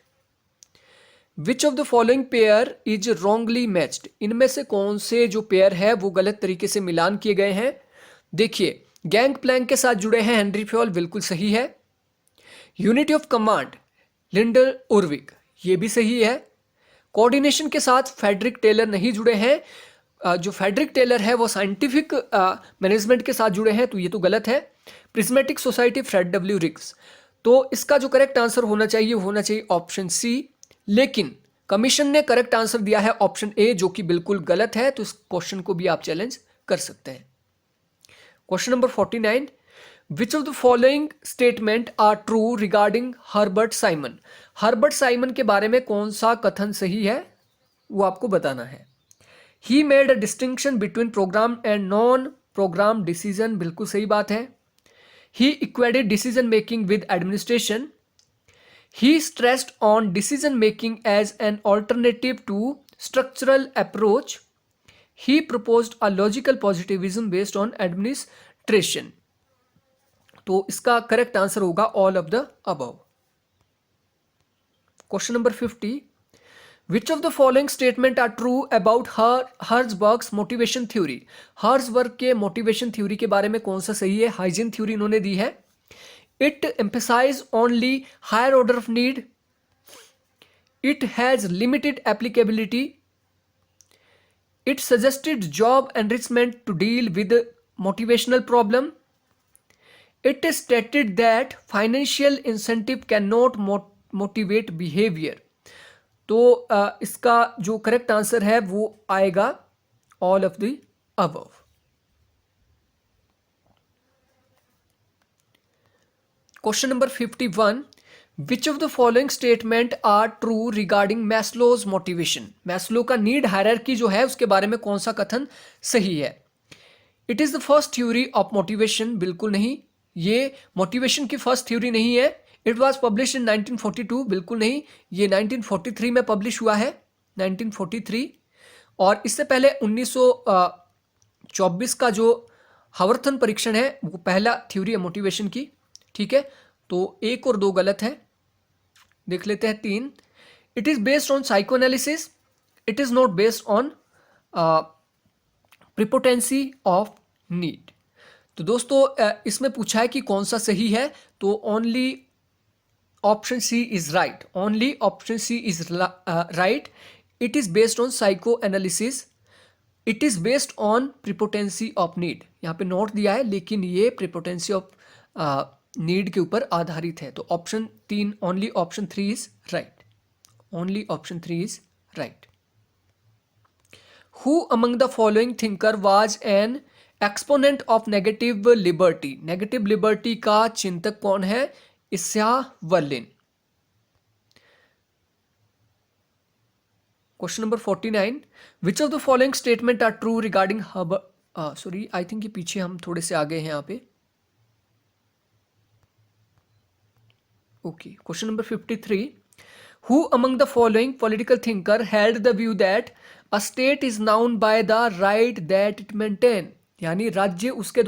Which of the following pair is wrongly matched. इनमें से कौन से जो पेयर है वो गलत तरीके से मिलान किए गए हैं। देखिए, गैंग प्लैंक के साथ जुड़े हैं हेनरी फ्योल, बिल्कुल सही है। यूनिटी ऑफ कमांड लिंडर उर्विक, ये भी सही है। कोऑर्डिनेशन के साथ फेडरिक टेलर नहीं जुड़े हैं। जो फेडरिक टेलर है वो साइंटिफिक मैनेजमेंट के साथ जुड़े हैं, तो ये तो गलत है। Prismatic society Fred W Riggs, तो इसका जो करेक्ट आंसर होना चाहिए ऑप्शन सी, लेकिन कमीशन ने करेक्ट आंसर दिया है ऑप्शन ए, जो कि बिल्कुल गलत है। तो इस क्वेश्चन को भी आप चैलेंज कर सकते हैं। Question number 49, which of the following statement are true regarding Herbert Simon. Herbert Simon के बारे में कौन सा कथन सही है वो आपको बताना है। He made a distinction between programme and non programme decision. बिल्कुल सही बात है। He equated decision making with administration. He stressed on decision making as an alternative to structural approach. He proposed a logical positivism based on administration. तो इसका correct answer होगा all of the above. Question number 50, which of the following statement are true about Herzberg's motivation theory. Herzberg के motivation theory के बारे में कौन सा सही है? हाइजीन थ्योरी इन्होंने दी है। It emphasise only higher order of need, it has limited applicability, it suggested job enrichment to deal with motivational problem, it is stated that financial incentive can not motivate behaviour. तो इसका जो correct answer है वो आएगा all of the above. Question number 51, which of the following statement are true regarding Maslow's motivation. Maslow का need hierarchy जो है उसके बारे में कौन सा कथन सही है? It is the first theory of motivation, बिल्कुल नहीं, ये मोटिवेशन की फर्स्ट थ्योरी नहीं है। इट वॉज पब्लिश इन 1942, बिल्कुल नहीं, ये 1943 में पब्लिश हुआ है, 1943। और इससे पहले 1924 का जो हावर्थन परीक्षण है वो पहला थ्योरी है मोटिवेशन की। ठीक है, तो 1 और 2 गलत है। देख लेते हैं 3, it is based on psychoanalysis, it is not based on prepotency of need. तो दोस्तों इसमें पूछा है कि कौन सा सही है, तो only option C is right, only option C is right. It is based on psychoanalysis, it is based on prepotency of need. यहाँ पे नोट दिया है लेकिन ये प्रिपोटेंसी ऑफ नीड के ऊपर आधारित है। तो option 3, only option 3 is right, only option 3 is right. Who among the following thinker was an exponent of negative liberty. Negative liberty का चिंतक कौन है? Isaiah Berlin. Question number 49, which of the following statement are true regarding sorry I think ये पीछे हम थोड़े से आगे हैं यहाँ पे। Okay, question number 53, who among the following political thinker held the view that a state is noun by the right that it maintain. यानी राज्य उसके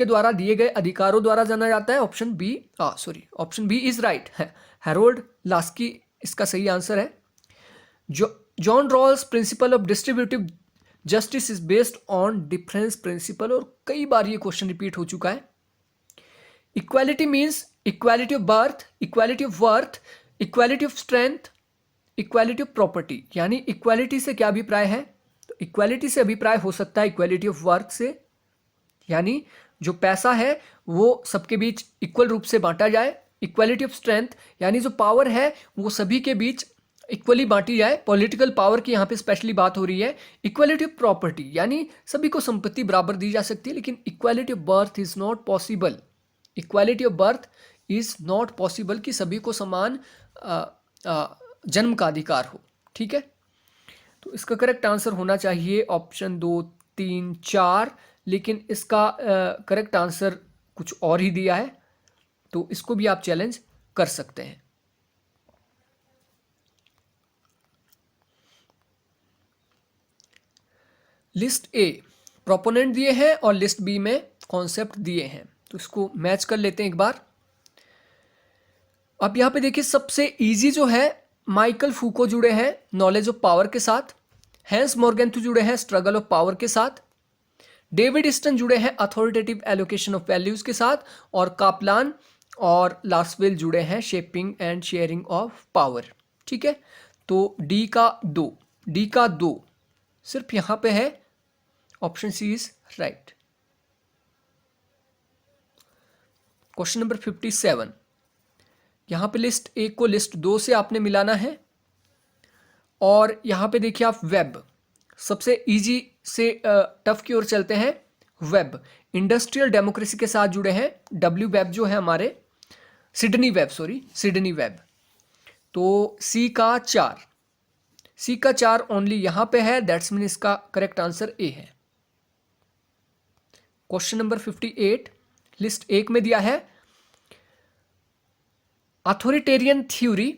द्वारा दिए गए अधिकारों द्वारा जाना जाता है। Option B option B is right है, हैरोल्ड लास्की इसका सही आंसर है। John Rawls principle of distributive justice is based on difference principle, और कई बार ये क्वेश्चन रिपीट हो चुका है। Equality means equality of birth, equality of worth, equality of strength, equality of property. यानी इक्वालिटी से क्या अभिप्राय है? तो इक्वालिटी से अभिप्राय हो सकता है इक्वालिटी ऑफ वर्थ से, यानी जो पैसा है वो सबके बीच इक्वल रूप से बांटा जाए। इक्वालिटी ऑफ स्ट्रेंथ यानी जो पावर है वो सभी के बीच इक्वली बांटी जाए, पॉलिटिकल पावर की यहाँ पे स्पेशली बात हो रही है। इक्वालिटी ऑफ प्रॉपर्टी यानी सभी को संपत्ति बराबर दी जा सकती है, लेकिन equality of birth is not possible. Equality of birth is not possible कि सभी को समान जन्म का अधिकार हो। ठीक है, तो इसका करेक्ट आंसर होना चाहिए ऑप्शन 2, 3, 4, लेकिन इसका करेक्ट आंसर कुछ और ही दिया है, तो इसको भी आप चैलेंज कर सकते हैं। लिस्ट ए प्रोपोनेंट दिए हैं और लिस्ट बी में कॉन्सेप्ट दिए हैं, तो इसको मैच कर लेते हैं एक बार। अब यहाँ पे देखिए सबसे इजी जो है माइकल फूको जुड़े हैं नॉलेज ऑफ पावर के साथ, हैंस मॉर्गेंथु जुड़े हैं स्ट्रगल ऑफ पावर के साथ, डेविड ईस्टन जुड़े हैं अथॉरिटेटिव एलोकेशन ऑफ वैल्यूज के साथ, और कापलान और लार्सवेल जुड़े हैं shaping and sharing of power. ठीक है, तो डी का 2 सिर्फ यहां पे है, option C is right. Question number 57, यहां पे लिस्ट 1 को लिस्ट 2 से आपने मिलाना है, और यहां पे देखिए आप वेब, सबसे इजी से टफ की ओर चलते हैं। वेब इंडस्ट्रियल डेमोक्रेसी के साथ जुड़े हैं, डब्ल्यू वेब जो है हमारे, सिडनी वेब। तो सी का 4 ओनली यहां पे है, दैट्स मीन इसका करेक्ट आंसर ए है। क्वेश्चन नंबर 58 लिस्ट 1 में दिया है, authoritarian theory,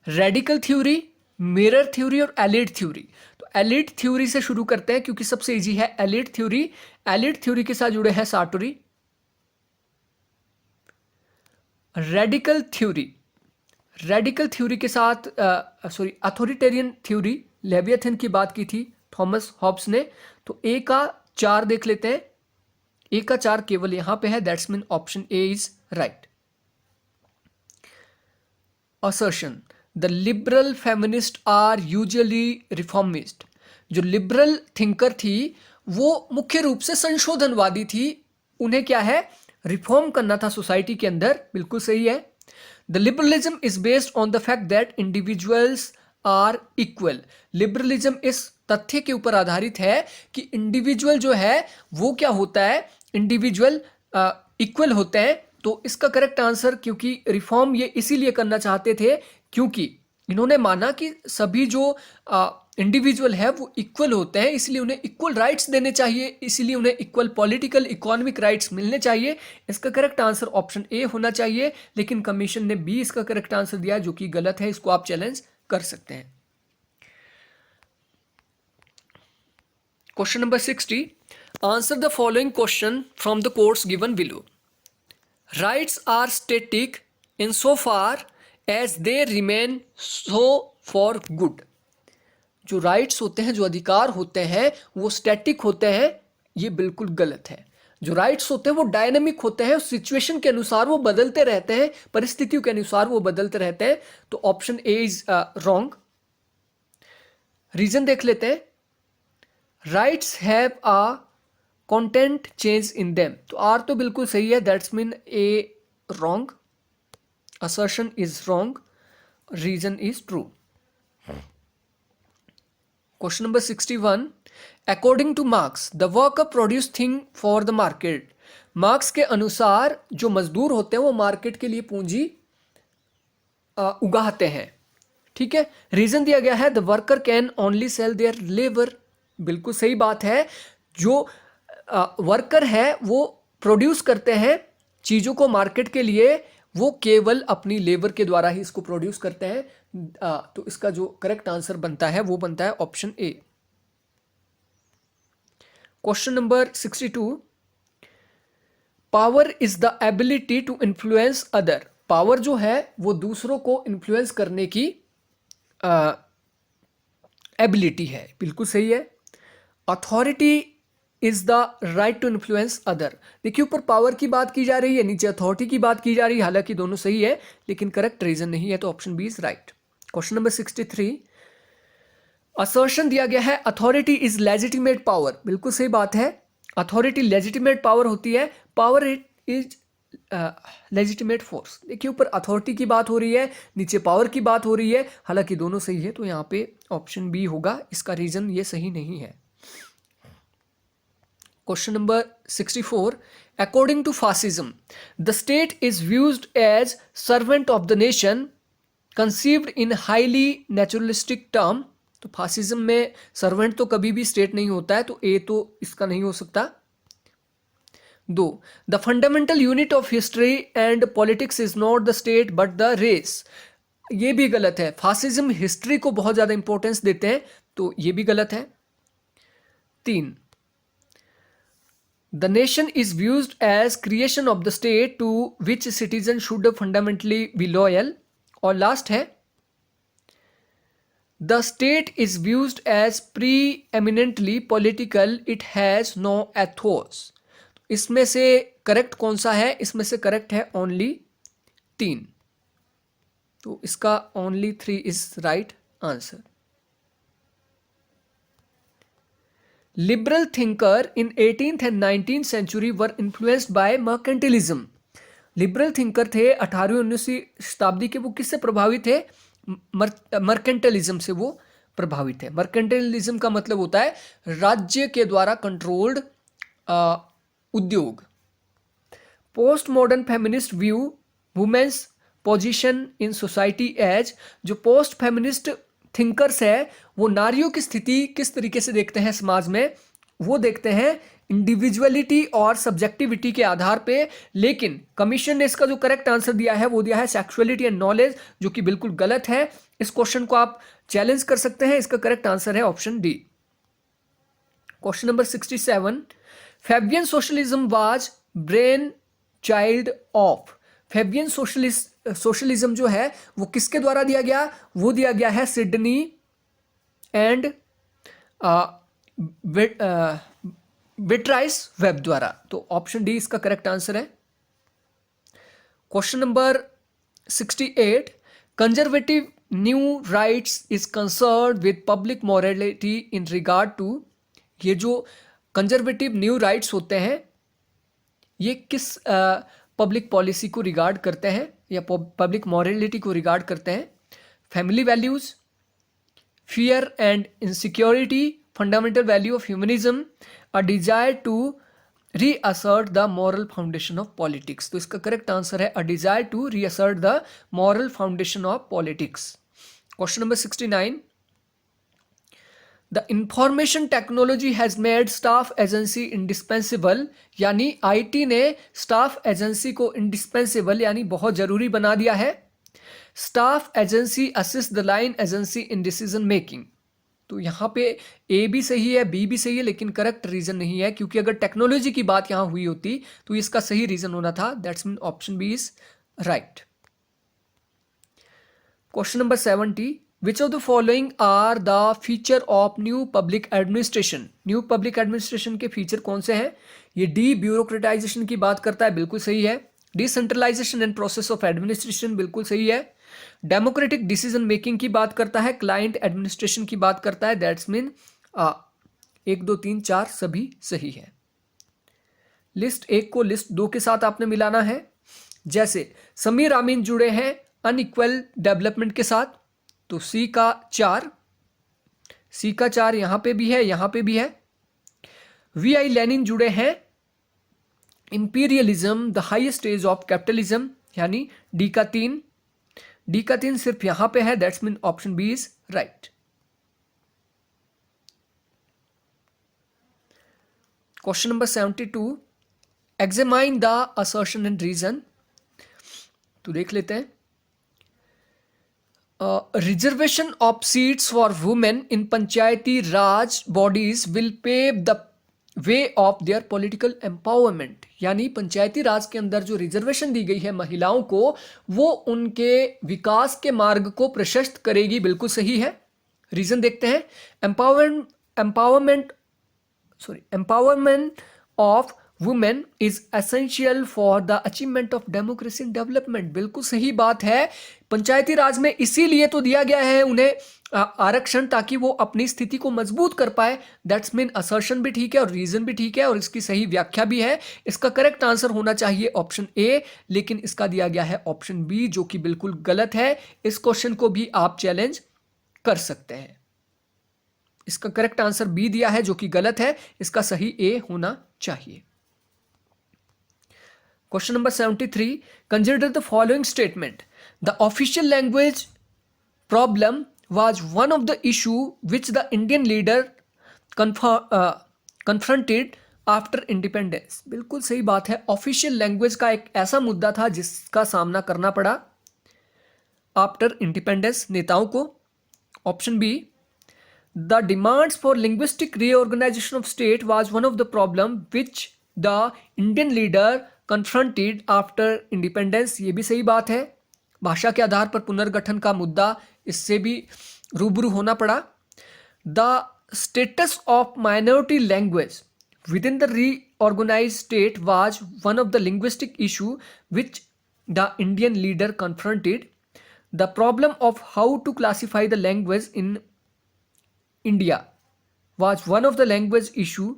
radical theory, mirror theory और एलिड थ्योरी। तो एलिड थ्योरी से शुरू करते हैं क्योंकि सबसे इजी है एलिड थ्योरी। एलिड थ्योरी के साथ जुड़े हैं सार्टरी। रेडिकल थ्योरी, रेडिकल थ्योरी के साथ अथॉरिटेरियन थ्योरी, लेवियथन की बात की थी थॉमस हॉब्स ने। तो ए का 4 देख लेते हैं। ए का 4 केवल यहां पे है, that's mean option A is right. Assertion, the liberal feminist are usually reformist. जो लिबरल थिंकर थी वो मुख्य रूप से संशोधनवादी थी। उन्हें क्या है, रिफॉर्म करना था सोसाइटी के अंदर। बिल्कुल सही है। The liberalism is based on the fact that individuals are equal. Liberalism इस तथ्य के ऊपर आधारित है कि इंडिविजुअल जो है वो क्या होता है, इंडिविजुअल इक्वल होते हैं। तो इसका करेक्ट आंसर, क्योंकि रिफॉर्म ये इसीलिए करना चाहते थे क्योंकि इन्होंने माना कि सभी जो इंडिविजुअल है वो इक्वल होते हैं, इसलिए उन्हें इक्वल राइट्स देने चाहिए, इसलिए उन्हें इक्वल पॉलिटिकल इकोनॉमिक राइट्स मिलने चाहिए। इसका करेक्ट आंसर ऑप्शन ए होना चाहिए, लेकिन कमीशन ने बी इसका करेक्ट आंसर दिया, जो कि गलत है। इसको आप चैलेंज कर सकते हैं। Question number 60, answer the following question from the quotes given below. Rights are static in so far as they remain so for good. जो राइट्स होते हैं, जो अधिकार होते हैं, वो स्टैटिक होते हैं, ये बिल्कुल गलत है। जो राइट्स होते हैं वो डायनेमिक होते हैं, सिचुएशन के अनुसार वो बदलते रहते हैं, परिस्थितियों के अनुसार वो बदलते रहते हैं। तो option A is wrong. Reason देख लेते हैं। Rights have a content change in them. तो आर तो बिल्कुल सही है, that's mean A wrong. Assertion is wrong, reason is true. Question number 61, according to Marx the worker produce thing for the market. Marx के अनुसार जो मजदूर होते हैं वो मार्केट के लिए पूंजी उगाते हैं। ठीक है। रीजन दिया गया है the worker can only sell their labour. बिल्कुल सही बात है। जो वर्कर है वो प्रोड्यूस करते हैं चीज़ों को मार्केट के लिए, वो केवल अपनी लेबर के द्वारा ही इसको प्रोड्यूस करते हैं। तो इसका जो करेक्ट आंसर बनता है वो बनता है option A. Question number 62, power is the ability to influence other. Power जो है वो दूसरों को इन्फ्लुएंस करने की एबिलिटी है। बिल्कुल सही है। Authority is the right to influence other. देखिए ऊपर पावर की बात की जा रही है, नीचे अथॉरिटी की बात की जा रही है। हालांकि दोनों सही है, लेकिन करेक्ट रीजन नहीं है, तो option B is right. Question number 63, assertion दिया गया है अथॉरिटी इज लेजिटिमेट पावर। बिल्कुल सही बात है। अथॉरिटी लेजिटिमेट पावर होती है, पावर इज लेजिटिमेट फोर्स। देखिए ऊपर अथॉरिटी की बात हो रही है, नीचे पावर की बात हो रही है। हालांकि दोनों सही है, तो यहाँ पे ऑप्शन बी होगा। इसका रीजन ये सही नहीं है। Question number 64, according to fascism the state is viewed as servant of the nation conceived in highly naturalistic term. तो फासिज्म में सर्वेंट तो कभी भी स्टेट नहीं होता है, तो ए तो इसका नहीं हो सकता। 2, the fundamental unit of history and politics is not the state but the race. ये भी गलत है। फासिज्म हिस्ट्री को बहुत ज्यादा इंपॉर्टेंस देते हैं, तो ये भी गलत है। 3, the nation is viewed as creation of the state to which citizen should fundamentally be loyal. और लास्ट है, the state is viewed as preeminently political, it has no ethos. इसमें से करेक्ट कौन सा है? इसमें से करेक्ट है ओनली 3। तो इसका only 3 is right answer. Liberal thinker in 18th and 19th century were influenced by mercantilism. Liberal thinker थे 18वीं 19वीं शताब्दी के, वो किससे प्रभावित थे? मर्केंटिलिज्म से वो प्रभावित है। मर्केंटिलिज्म का मतलब होता है राज्य के द्वारा कंट्रोल्ड उद्योग। Post modern feminist view women's position in society as. जो पोस्ट फेमिनिस्ट थिंकर्स है वो नारियों की स्थिति किस तरीके से देखते हैं समाज में? वो देखते हैं इंडिविजुअलिटी और सब्जेक्टिविटी के आधार पे, लेकिन कमीशन ने इसका जो करेक्ट आंसर दिया है वो दिया है सेक्सुअलिटी एंड नॉलेज, जो कि बिल्कुल गलत है। इस क्वेश्चन को आप चैलेंज कर सकते हैं, इसका करेक्ट आंसर है option D. Question number 67, Fabian socialism was brain child of. Fabian socialism जो है वो किसके द्वारा दिया गया, वो दिया गया है सिडनी एंड बेट्राइस वेब द्वारा। तो ऑप्शन डी इसका करेक्ट आंसर है। Question number 68, conservative new rights is concern with public morality in regard to. ये जो कंजर्वेटिव न्यू राइट्स होते हैं ये किस पब्लिक पॉलिसी को रिगार्ड करते हैं या पब्लिक मॉरलिटी को रिगार्ड करते हैं? Family values, fear and insecurity, fundamental value of humanism, a desire to reassert the moral foundation of politics. तो इसका करेक्ट आंसर है a desire to reassert the moral foundation of politics. Question number 69, the information technology has made staff agency indispensable, यानी IT ने staff agency को indispensable यानी बहुत जरूरी बना दिया है। Staff agency assist the line agency in decision making. तो यहाँ पे ए भी सही है, बी भी सही है, लेकिन करेक्ट रीजन नहीं है, क्योंकि अगर टेक्नोलॉजी की बात यहाँ हुई होती तो इसका सही रीजन होना था। That's mean option B is right. Question number 70, which of the following are the feature of new public administration. New public administration के फीचर कौन से हैं? ये डी ब्यूरोक्रेटाइजेशन की बात करता है, बिल्कुल सही है। Decentralisation and process of administration, बिल्कुल सही है। डेमोक्रेटिक डिसीजन मेकिंग की बात करता है, क्लाइंट एडमिनिस्ट्रेशन की बात करता है। दैट्स मीन 1 2 3 4 सभी सही है। लिस्ट 1 को लिस्ट 2 के साथ आपने मिलाना है। जैसे समीर अमीन जुड़े हैं अनइक्वल डेवलपमेंट के साथ, तो सी का 4 यहां पे भी है, यहां पे भी है। वी आई लेनिन जुड़े हैं imperialism the highest stage of capitalism, यानी डी का 3 सिर्फ यहां पे है। That's mean option B is right. Question number 72, examine the assertion and reason. तो देख लेते हैं। Reservation of seats for women in Panchayati Raj bodies will pave the way of their political empowerment, यानी पंचायती राज के अंदर जो रिजर्वेशन दी गई है महिलाओं को, वो उनके विकास के मार्ग को प्रशस्त करेगी, बिल्कुल सही है। रीजन देखते हैं। Empowerment of women is essential for the achievement of democracy and development, बिल्कुल सही बात है। पंचायती राज में इसीलिए तो दिया गया है उन्हें आरक्षण, ताकि वो अपनी स्थिति को मजबूत कर पाए। दैट्स मीन असर्शन भी ठीक है और रीजन भी ठीक है और इसकी सही व्याख्या भी है। इसका करेक्ट आंसर होना चाहिए ऑप्शन ए, लेकिन इसका दिया गया है ऑप्शन बी, जो कि बिल्कुल गलत है। इस क्वेश्चन को भी आप चैलेंज कर सकते हैं। इसका करेक्ट आंसर बी दिया है, जो कि गलत है। इसका सही ए होना चाहिए। Question number 73, consider the following statement. The official language problem was one of the issue which the Indian leader confronted after independence। बिल्कुल सही बात है। ऑफिशियल लैंग्वेज का एक ऐसा मुद्दा था जिसका सामना करना पड़ा आफ्टर इंडिपेंडेंस नेताओं को। Option B, the demands for linguistic reorganisation of state was one of the problem which the Indian leader confronted after independence. ये भी सही बात है। भाषा के आधार पर पुनर्गठन का मुद्दा, इससे भी रूबरू होना पड़ा। The status of minority language within the reorganised state was one of the linguistic issue which the Indian leader confronted. The problem of how to classify the language in India was one of the language issue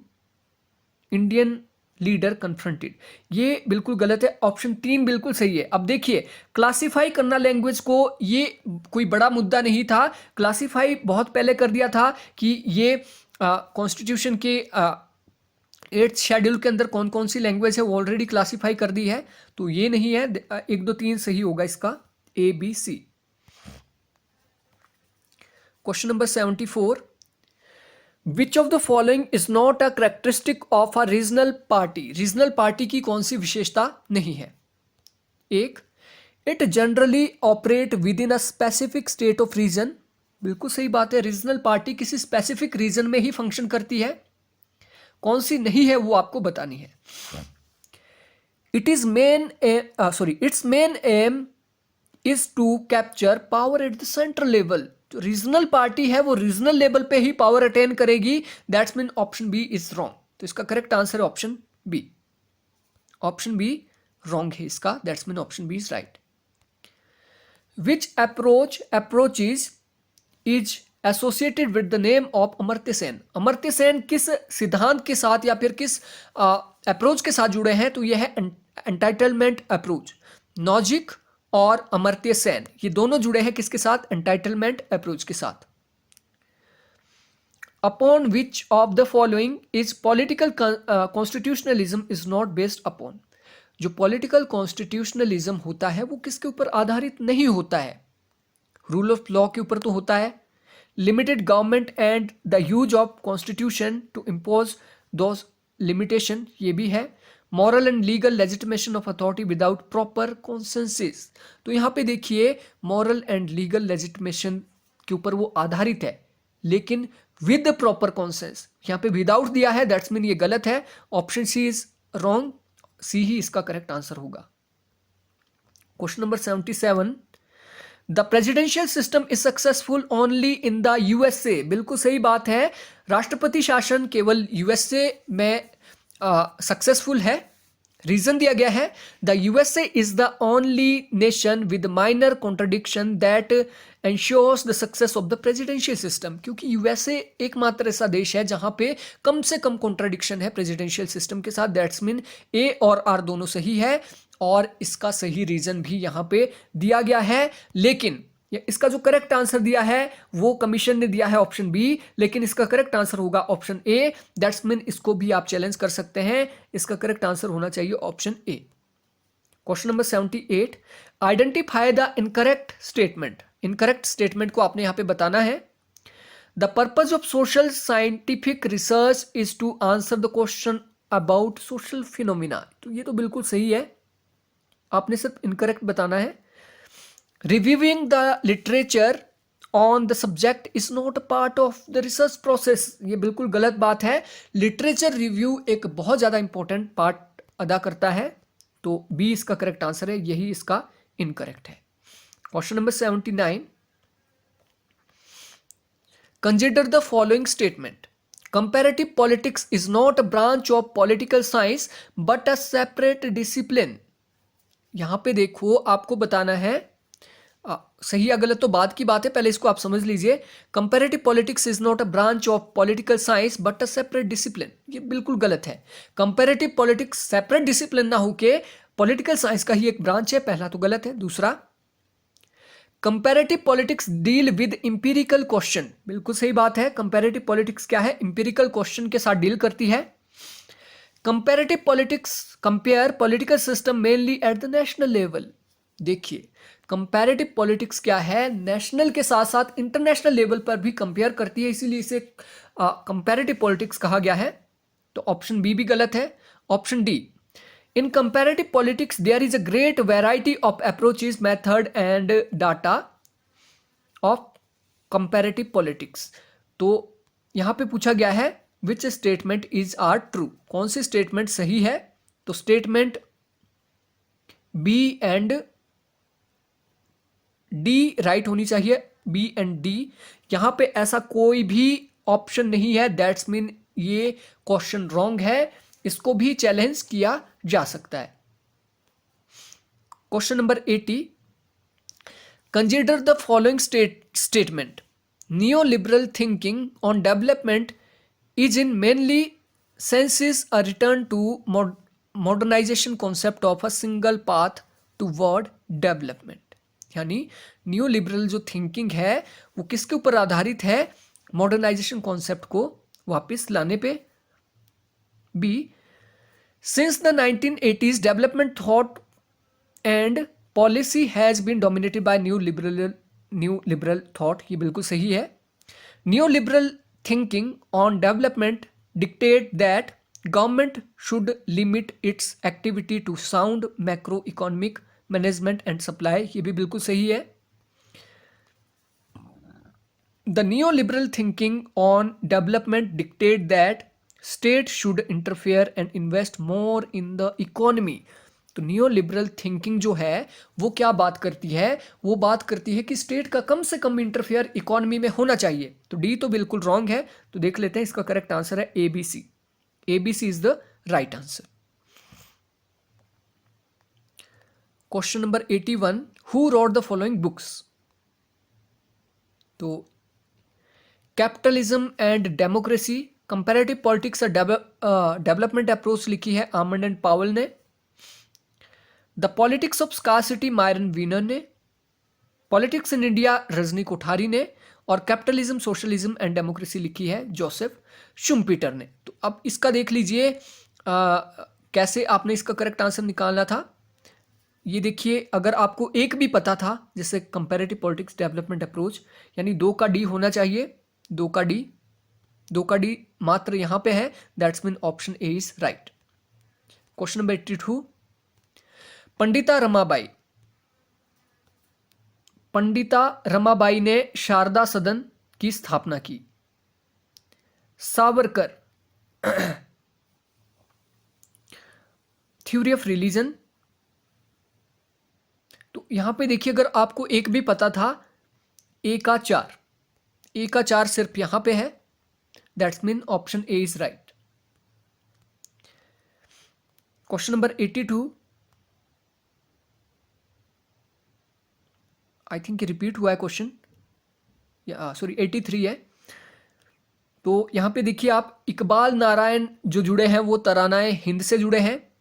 Indian leader confronted. ये बिल्कुल गलत है। Option 3 बिल्कुल सही है। अब देखिए, classify करना लैंग्वेज को, ये कोई बड़ा मुद्दा नहीं था। क्लासिफाई बहुत पहले कर दिया था कि ये कॉन्स्टिट्यूशन के 8th शेड्यूल के अंदर कौन कौन सी लैंग्वेज है वो ऑलरेडी क्लासिफाई कर दी है। तो ये नहीं है। 1 2 3 सही होगा इसका, A B C. Question number 74, which of the following is not a characteristic of a regional party. Regional party की कौन सी विशेषता नहीं है? एक, it generally operate within a specific state of region. बिल्कुल सही बात है, रीजनल पार्टी किसी स्पेसिफिक रीजन में ही फंक्शन करती है। कौन सी नहीं है वो आपको बतानी है। Its main aim is to capture power at the central level. जो रीजनल पार्टी है वो रीजनल लेवल पे ही पावर अटेन करेगी, that's mean option B is wrong. तो इसका करेक्ट आंसर है option B. Option B wrong है इसका, that's mean option B is right. Which approach is associated with the name of Amartya Sen. Amartya Sen किस सिद्धांत के साथ या फिर किस अप्रोच के साथ जुड़े हैं? तो यह है एंटाइटलमेंट अप्रोच। नॉजिक और अमर्त्य सेन ये दोनों जुड़े हैं किसके साथ? एंटाइटलमेंट अप्रोच के साथ। Upon which of the following is political constitutionalism is not based upon. जो पॉलिटिकल कॉन्स्टिट्यूशनलिज्म होता है वो किसके ऊपर आधारित नहीं होता है? रूल ऑफ लॉ के ऊपर तो होता है। Limited government and the use of constitution to impose those limitation, ये भी है। Moral and legal legitimation of authority without proper consensus. तो यहाँ पे देखिए मॉरल एंड लीगल लेजिटिमेशन के ऊपर वो आधारित है, लेकिन विद प्रॉपर कॉन्सेंस। यहाँ पे विदाउट दिया है, दैट्स मीन ये गलत है। ऑप्शन सी इज रॉन्ग, सी ही इसका करेक्ट आंसर होगा। Question number 77, the presidential system is successful only in the USA. बिल्कुल सही बात है, राष्ट्रपति शासन केवल यूएसए में सक्सेसफुल है। रीजन दिया गया है, the USA is the only nation with minor contradiction that ensures the success of the presidential system. क्योंकि यूएसए एकमात्र ऐसा देश है जहां पे कम से कम कॉन्ट्रडिक्शन है प्रेसिडेंशियल सिस्टम के साथ, दैट्स मीन ए और आर दोनों सही है। और इसका सही रीजन भी यहां पे दिया गया है, लेकिन इसका जो करेक्ट आंसर दिया है वो कमीशन ने दिया है ऑप्शन बी, लेकिन इसका करेक्ट आंसर होगा ऑप्शन ए। दैट्स मीन इसको भी आप चैलेंज कर सकते हैं, इसका करेक्ट आंसर होना चाहिए option A. Question number 78, identify the incorrect statement. Incorrect statement को आपने यहां पे बताना है। The purpose of social scientific research is to answer the question about social phenomena. तो ये तो बिल्कुल सही है, आपने सिर्फ इनकरेक्ट बताना है। Reviewing the literature on the subject is not a part of the research process. ये बिल्कुल गलत बात है। लिटरेचर रिव्यू एक बहुत ज़्यादा इंपॉर्टेंट पार्ट अदा करता है, तो बी इसका करेक्ट आंसर है, यही इसका इनकरेक्ट है। Question number 79, consider the following statement. Comparative politics is not a branch of political science but a separate discipline. यहां पे देखो आपको बताना है सही या गलत तो बाद की बात है, पहले इसको आप समझ लीजिए। Comparative politics is not a branch of political science but a separate discipline, ये बिल्कुल गलत है। कंपैरेटिव पॉलिटिक्स सेपरेट डिसिप्लिन ना होके पॉलिटिकल साइंस का ही एक ब्रांच है, पहला तो गलत है। दूसरा, comparative politics deal with empirical question, बिल्कुल सही बात है। कंपैरेटिव पॉलिटिक्स क्या है? इंपीरिकल क्वेश्चन के साथ डील करती है। Comparative politics compare political system mainly at the national level. देखिए कंपैरेटिव पॉलिटिक्स क्या है, नेशनल के साथ साथ इंटरनेशनल लेवल पर भी कंपेयर करती है, इसीलिए इसे कंपैरेटिव पॉलिटिक्स कहा गया है। तो ऑप्शन बी भी गलत है। Option D, in comparative politics there is a great variety of approaches method and data of comparative politics. तो यहां पे पूछा गया है which statement is are true, कौन सी स्टेटमेंट सही है? तो statement B and D right होनी चाहिए, बी एंड डी। यहां पे ऐसा कोई भी ऑप्शन नहीं है, दैट्स मीन ये क्वेश्चन रॉन्ग है, इसको भी चैलेंज किया जा सकता है। Question number 80, consider the following statement. Neo liberal thinking on development is in mainly senses a return to modernization concept of a single path toward development. यानी new liberal जो thinking है वो किसके ऊपर आधारित है? मॉडर्नाइजेशन कॉन्सेप्ट को वापस लाने पे। B, since the 1980s development thought and policy has been dominated by new liberal thought, ये बिल्कुल सही है। New liberal thinking on development dictate that government should limit its activity to sound macroeconomic management and supply. ये भी बिल्कुल सही है. The neoliberal thinking on development dictate that state should interfere and invest more in the economy. तो नियोलिबरल thinking जो है वो क्या बात करती है, वो बात करती है कि स्टेट का कम से कम इंटरफेयर इकोनॉमी में होना चाहिए. तो डी तो बिल्कुल रॉन्ग है. तो देख लेते हैं, इसका करेक्ट आंसर है ABC. ABC is the right answer. Question number 81, who wrote the following books? तो capitalism and democracy, comparative politics development approach लिखी है आमंड एंड पावल ने. The politics of scarcity Myron Weiner ने. Politics in India Rajni Kothari ने. और capitalism socialism and democracy लिखी है Joseph Schumpeter ने. तो अब इसका देख लीजिए कैसे आपने इसका करेक्ट आंसर निकालना था. ये देखिए, अगर आपको एक भी पता था जैसे कंपैरेटिव पॉलिटिक्स डेवलपमेंट अप्रोच, यानी 2 का डी होना चाहिए. 2 का डी मात्र यहां पे है. That's mean option A is right. Question number 82, Pandita Ramabai ने शारदा सदन की स्थापना की. Savarkar, theory of religion. तो यहां पे देखिए, अगर आपको एक भी पता था, ए का 4 सिर्फ यहां पे है. That's mean option A is right. Question number 82, I think repeat हुआ है क्वेश्चन, या सॉरी 83 है. तो यहां पे देखिए आप, इकबाल नारायण जो जुड़े हैं वो तरानाए हिंद से जुड़े हैं.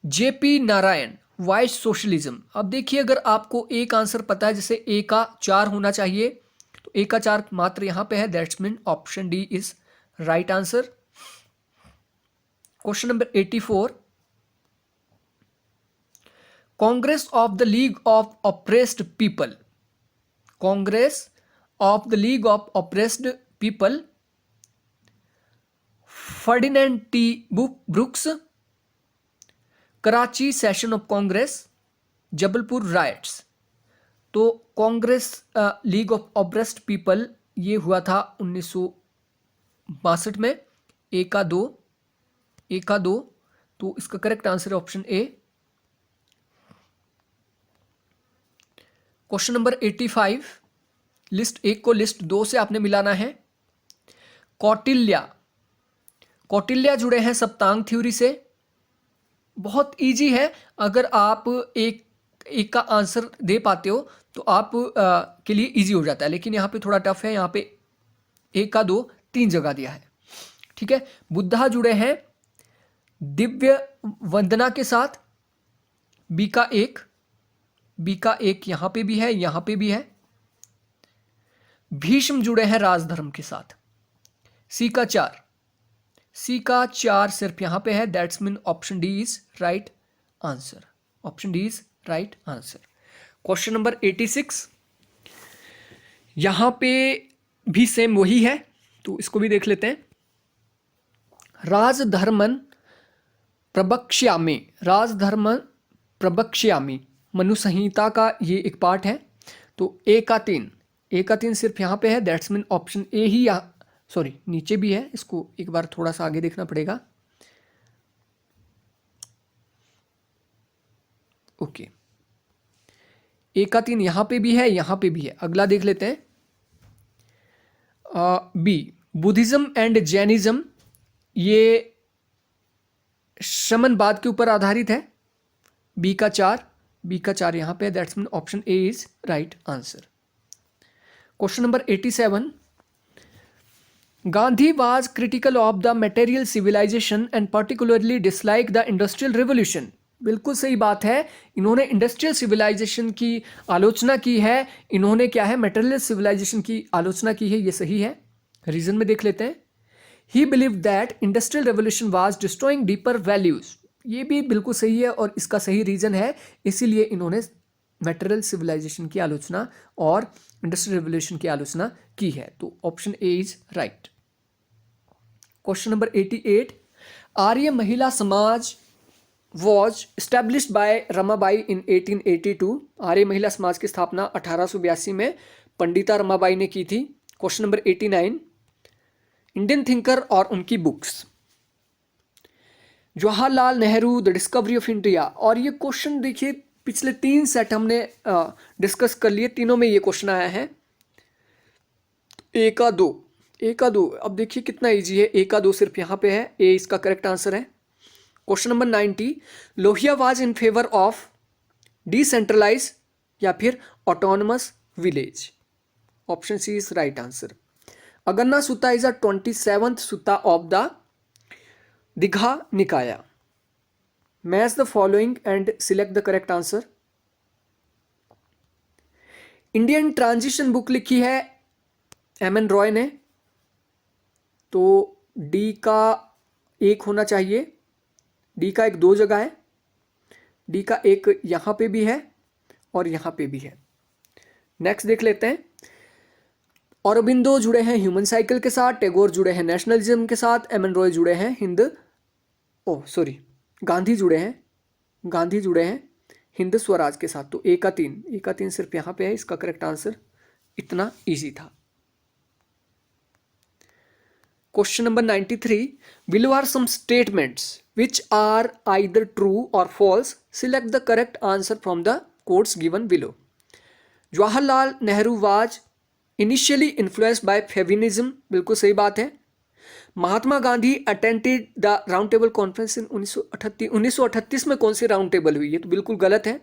JP Narayan vice socialism. अब देखिए, अगर आपको एक आंसर पता है, जैसे ए का 4 होना चाहिए, तो ए का 4 मात्र यहां पे है. That's mean option D is right answer. Question number 84, Congress of the League of Oppressed People. Congress of the League of Oppressed People, Ferdinand T Brooks, Karachi session of Congress, Jabalpur riots. तो Congress League of Oppressed People ये हुआ था 1962 में. ए का 2. तो इसका correct answer है option A. Question number 85, list 1 को लिस्ट 2 से आपने मिलाना है. कौटिल्या जुड़े हैं सप्तांग थ्योरी से. बहुत इजी है, अगर आप एक का आंसर दे पाते हो तो आप के लिए इजी हो जाता है. लेकिन यहाँ पे थोड़ा टफ है. यहाँ पे 1 का 2 3 जगह दिया है. ठीक है. बुद्धा जुड़े हैं दिव्य वंदना के साथ. बी का 1 यहाँ पे भी है, यहाँ पे भी है. भीष्म जुड़े हैं राजधर्म के साथ. सी का 4 सिर्फ यहां पे है. That's mean option D is right answer. Option D is right answer. Question number 86, यहां पे भी सेम वही है, तो इसको भी देख लेते हैं. राजधर्मन प्रवक्ष्यामि मनु संहिता का ये एक पार्ट है. तो ए का 3 सिर्फ यहाँ पे है. That's mean option A he, sorry नीचे भी है, इसको एक बार थोड़ा सा आगे देखना पड़ेगा. ओके, ए का 3 यहाँ पे भी है, यहाँ पे भी है. अगला देख लेते हैं. बी, बुद्धिज्म एंड जैनिज्म, ये शमनवाद के ऊपर आधारित है. बी का 4 यहाँ पे. That's mean option A is right answer. Question number 87, Gandhi was critical of the material civilization and particularly dislike the industrial revolution. बिल्कुल सही बात है. इन्होंने इंडस्ट्रियल सिविलाइजेशन की आलोचना की है. इन्होंने क्या है, मटेरियल सिविलाइजेशन की आलोचना की है. ये सही है. रीजन में देख लेते हैं. ही believe that industrial revolution was destroying deeper values. ये भी बिल्कुल सही है और इसका सही रीजन है, इसीलिए इन्होंने मटेरियल सिविलाइजेशन की आलोचना और इंडस्ट्रियल रेवोल्यूशन की आलोचना की है। तो option A is right. Question number 88, आर्य महिला समाज वॉज established by रमाबाई इन 1882। आर्य महिला समाज की स्थापना 1882 में पंडिता रमाबाई ने की थी। क्वेश्चन नंबर 89, इंडियन थिंकर और उनकी books. Jawaharlal Nehru, the discovery of India. और ये क्वेश्चन देखिए पिछले 3 सेट हमने डिस्कस कर लिए, तीनों में ये क्वेश्चन आया है। ए का दो, अब देखिए कितना इजी है। ए का 2 सिर्फ यहाँ पे है, ए इसका करेक्ट आंसर है। Question number 90, Lohia was in favour of decentralise या फिर autonomous village. Option C is right answer. Agganna Sutta is a 27th Sutta of the Digha Nikaya. Match the following and select the correct answer. Indian transition book लिखी है M.N.. Roy ने, तो D का 1 होना चाहिए। D का 1 2 जगह है, डी का 1 यहां पे भी है और यहां पे भी है। नेक्स्ट देख लेते हैं। औरबिंदो जुड़े हैं ह्यूमन साइकिल के साथ, टैगोर जुड़े हैं नेशनलिज्म के साथ, एम.एन. रॉय जुड़े हैं गांधी जुड़े हैं हिंद स्वराज के साथ। तो ए का 3 सिर्फ यहां पे है, इसका करेक्ट आंसर। इतना इजी था। Question number 93, below are some statements which are either true or false. Select the correct answer from the quotes given below. Jawaharlal Nehru was initially influenced by feminism. बिल्कुल सही बात है। Mahatma Gandhi attended the round table conference in 1938 में कौन सी round table हुई? ये तो बिल्कुल गलत है,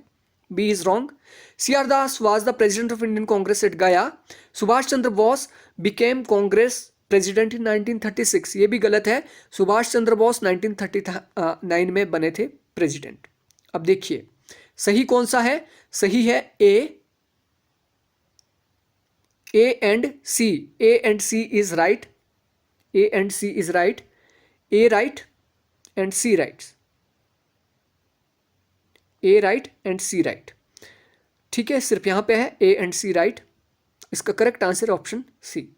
B is wrong. C R. Das was the president of Indian Congress at Gaya. Subhash Chandra Bose became Congress president in 1936, ये भी गलत है। सुभाष चंद्र बोस 1939 में बने थे प्रेसिडेंट। अब देखिए सही कौन सा है? सही है A and C. A and C is right. A and C is right. A right and C right. A right and C right. ठीक है, सिर्फ यहां पे है ए एंड सी राइट। इसका correct answer option C.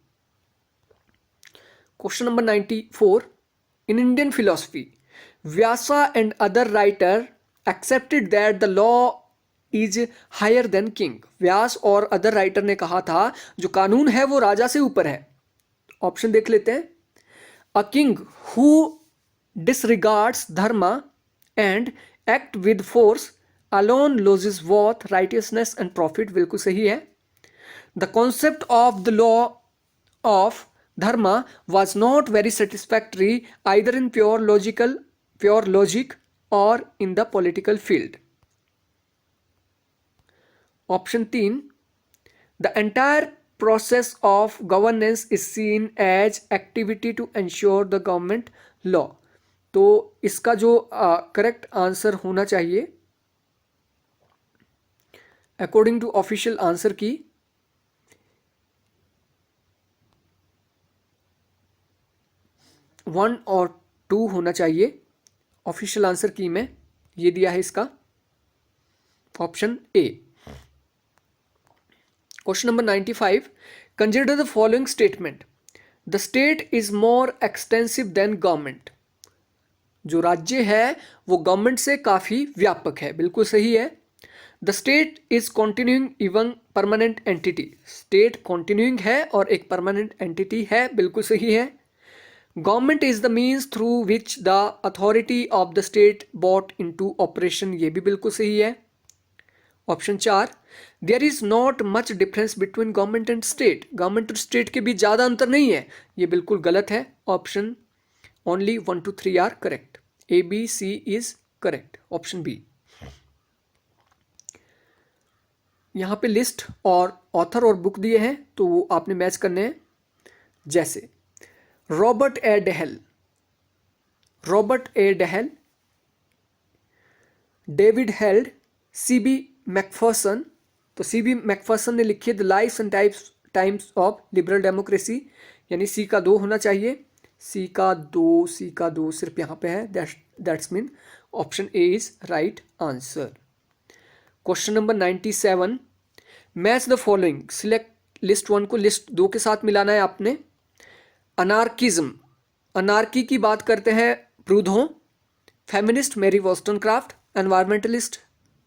Question number 94, in Indian philosophy, Vyasa and other writer accepted that the law is higher than king. व्यास और other writer ने कहा था जो कानून है वो राजा से ऊपर है। ऑप्शन देख लेते हैं। A king who disregards dharma and act with force alone loses worth, righteousness and profit। बिल्कुल सही है। The concept of the law of dharma was not very satisfactory either in pure logic or in the political field. Option 3, the entire process of governance is seen as activity to ensure the government law। तो इसका जो correct answer होना चाहिए according to official answer की, 1 और 2 होना चाहिए। Official answer की में ये दिया है इसका option A. Question number 95, consider the following statement. The state is more extensive than government. जो राज्य है वो गवर्नमेंट से काफी व्यापक है। बिल्कुल सही है। The state is continuing even permanent entity. State continuing है और एक परमानेंट एंटिटी है। बिल्कुल सही है। Government is the means through which the authority of the state brought into operation. ये भी बिल्कुल सही है। Option 4, there is not much difference between government and state. Government और स्टेट के बीच ज़्यादा अंतर नहीं है। ये बिल्कुल गलत है। Option only 1 to 3 are correct. A B C is correct. Option B. यहाँ पे लिस्ट और ऑथर और बुक दिए हैं तो वो आपने मैच करने हैं। जैसे Robert A Dahl, David Held, C B. Macpherson. तो सी.बी. मैकफर्सन ने लिखी the life and times of liberal democracy, यानी सी का 2 होना चाहिए। सी का 2 सिर्फ यहाँ पे है, that's mean option A is right answer. Question number 97, match the following, select list 1 को लिस्ट 2 के साथ मिलाना है आपने। अनार्किज्म, अनार्की की बात करते हैं प्रूधो, फेमिनिस्ट मेरी वॉस्टनक्राफ्ट, एनवायरमेंटलिस्ट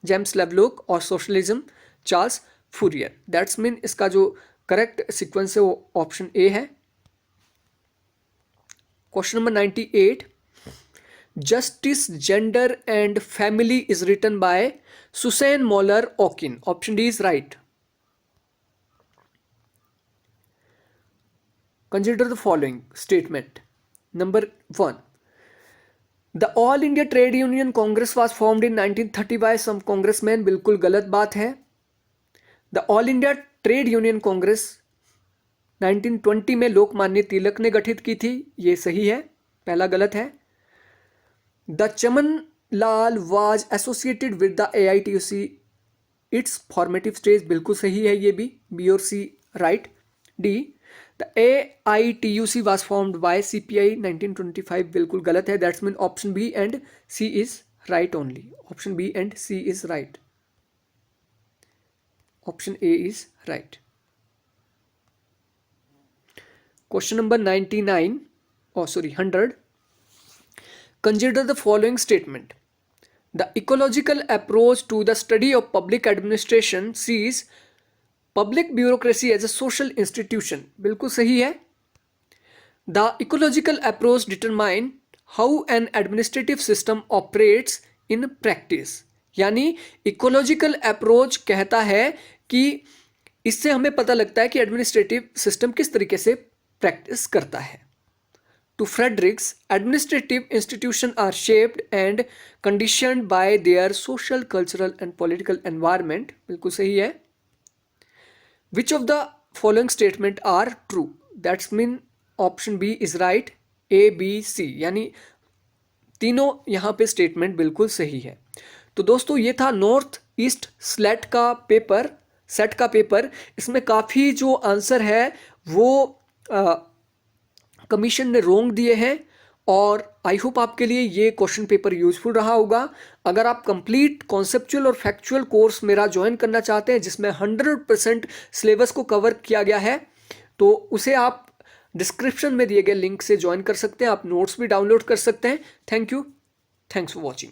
जेम्स लेवलॉक और socialism Charles Fourier. That's mean इसका जो करेक्ट सीक्वेंस है वो ऑप्शन ए है। Question number 98, justice gender and family is written by Susan Moller Okin. Option D is right. Consider the following statement. Number 1, the All India Trade Union Congress was formed in 1930 by some Congressman. बिल्कुल गलत बात है। The All India Trade Union Congress 1920 में लोकमान्य तिलक ने गठित की थी, ये सही है, पहला गलत है। The Chaman Lal was associated with the AITUC its formative stage. बिल्कुल सही है, ये भी बी और C right. D, the AITUC was formed by CPI 1925। बिल्कुल गलत है। That's mean option B and C is right only. Option B and C is right. Option A is right. Question number 100. Consider the following statement. The ecological approach to the study of public administration sees public bureaucracy as a social institution. बिल्कुल सही है। The ecological approach determine how an administrative system operates in practice. यानी ecological approach कहता है कि इससे हमें पता लगता है कि एडमिनिस्ट्रेटिव सिस्टम किस तरीके से प्रैक्टिस करता है। To Fredericks, administrative institutions are shaped and conditioned by their social, cultural and political environment. बिल्कुल सही है। Which of the following statement are true? That's mean option B is right. A, B, C यानी तीनों यहाँ पे statement बिल्कुल सही है। तो दोस्तों ये था नॉर्थ ईस्ट सेट का पेपर। इसमें काफ़ी जो आंसर है वो कमीशन ने रोंग दिए हैं और आई होप आपके लिए ये क्वेश्चन पेपर यूजफुल रहा होगा। अगर आप कंप्लीट कॉन्सेप्चुअल और फैक्चुअल कोर्स मेरा ज्वाइन करना चाहते हैं जिसमें 100% सिलेबस को कवर किया गया है तो उसे आप डिस्क्रिप्शन में दिए गए लिंक से ज्वाइन कर सकते हैं। आप नोट्स भी डाउनलोड कर सकते हैं। Thank you, thanks for watching.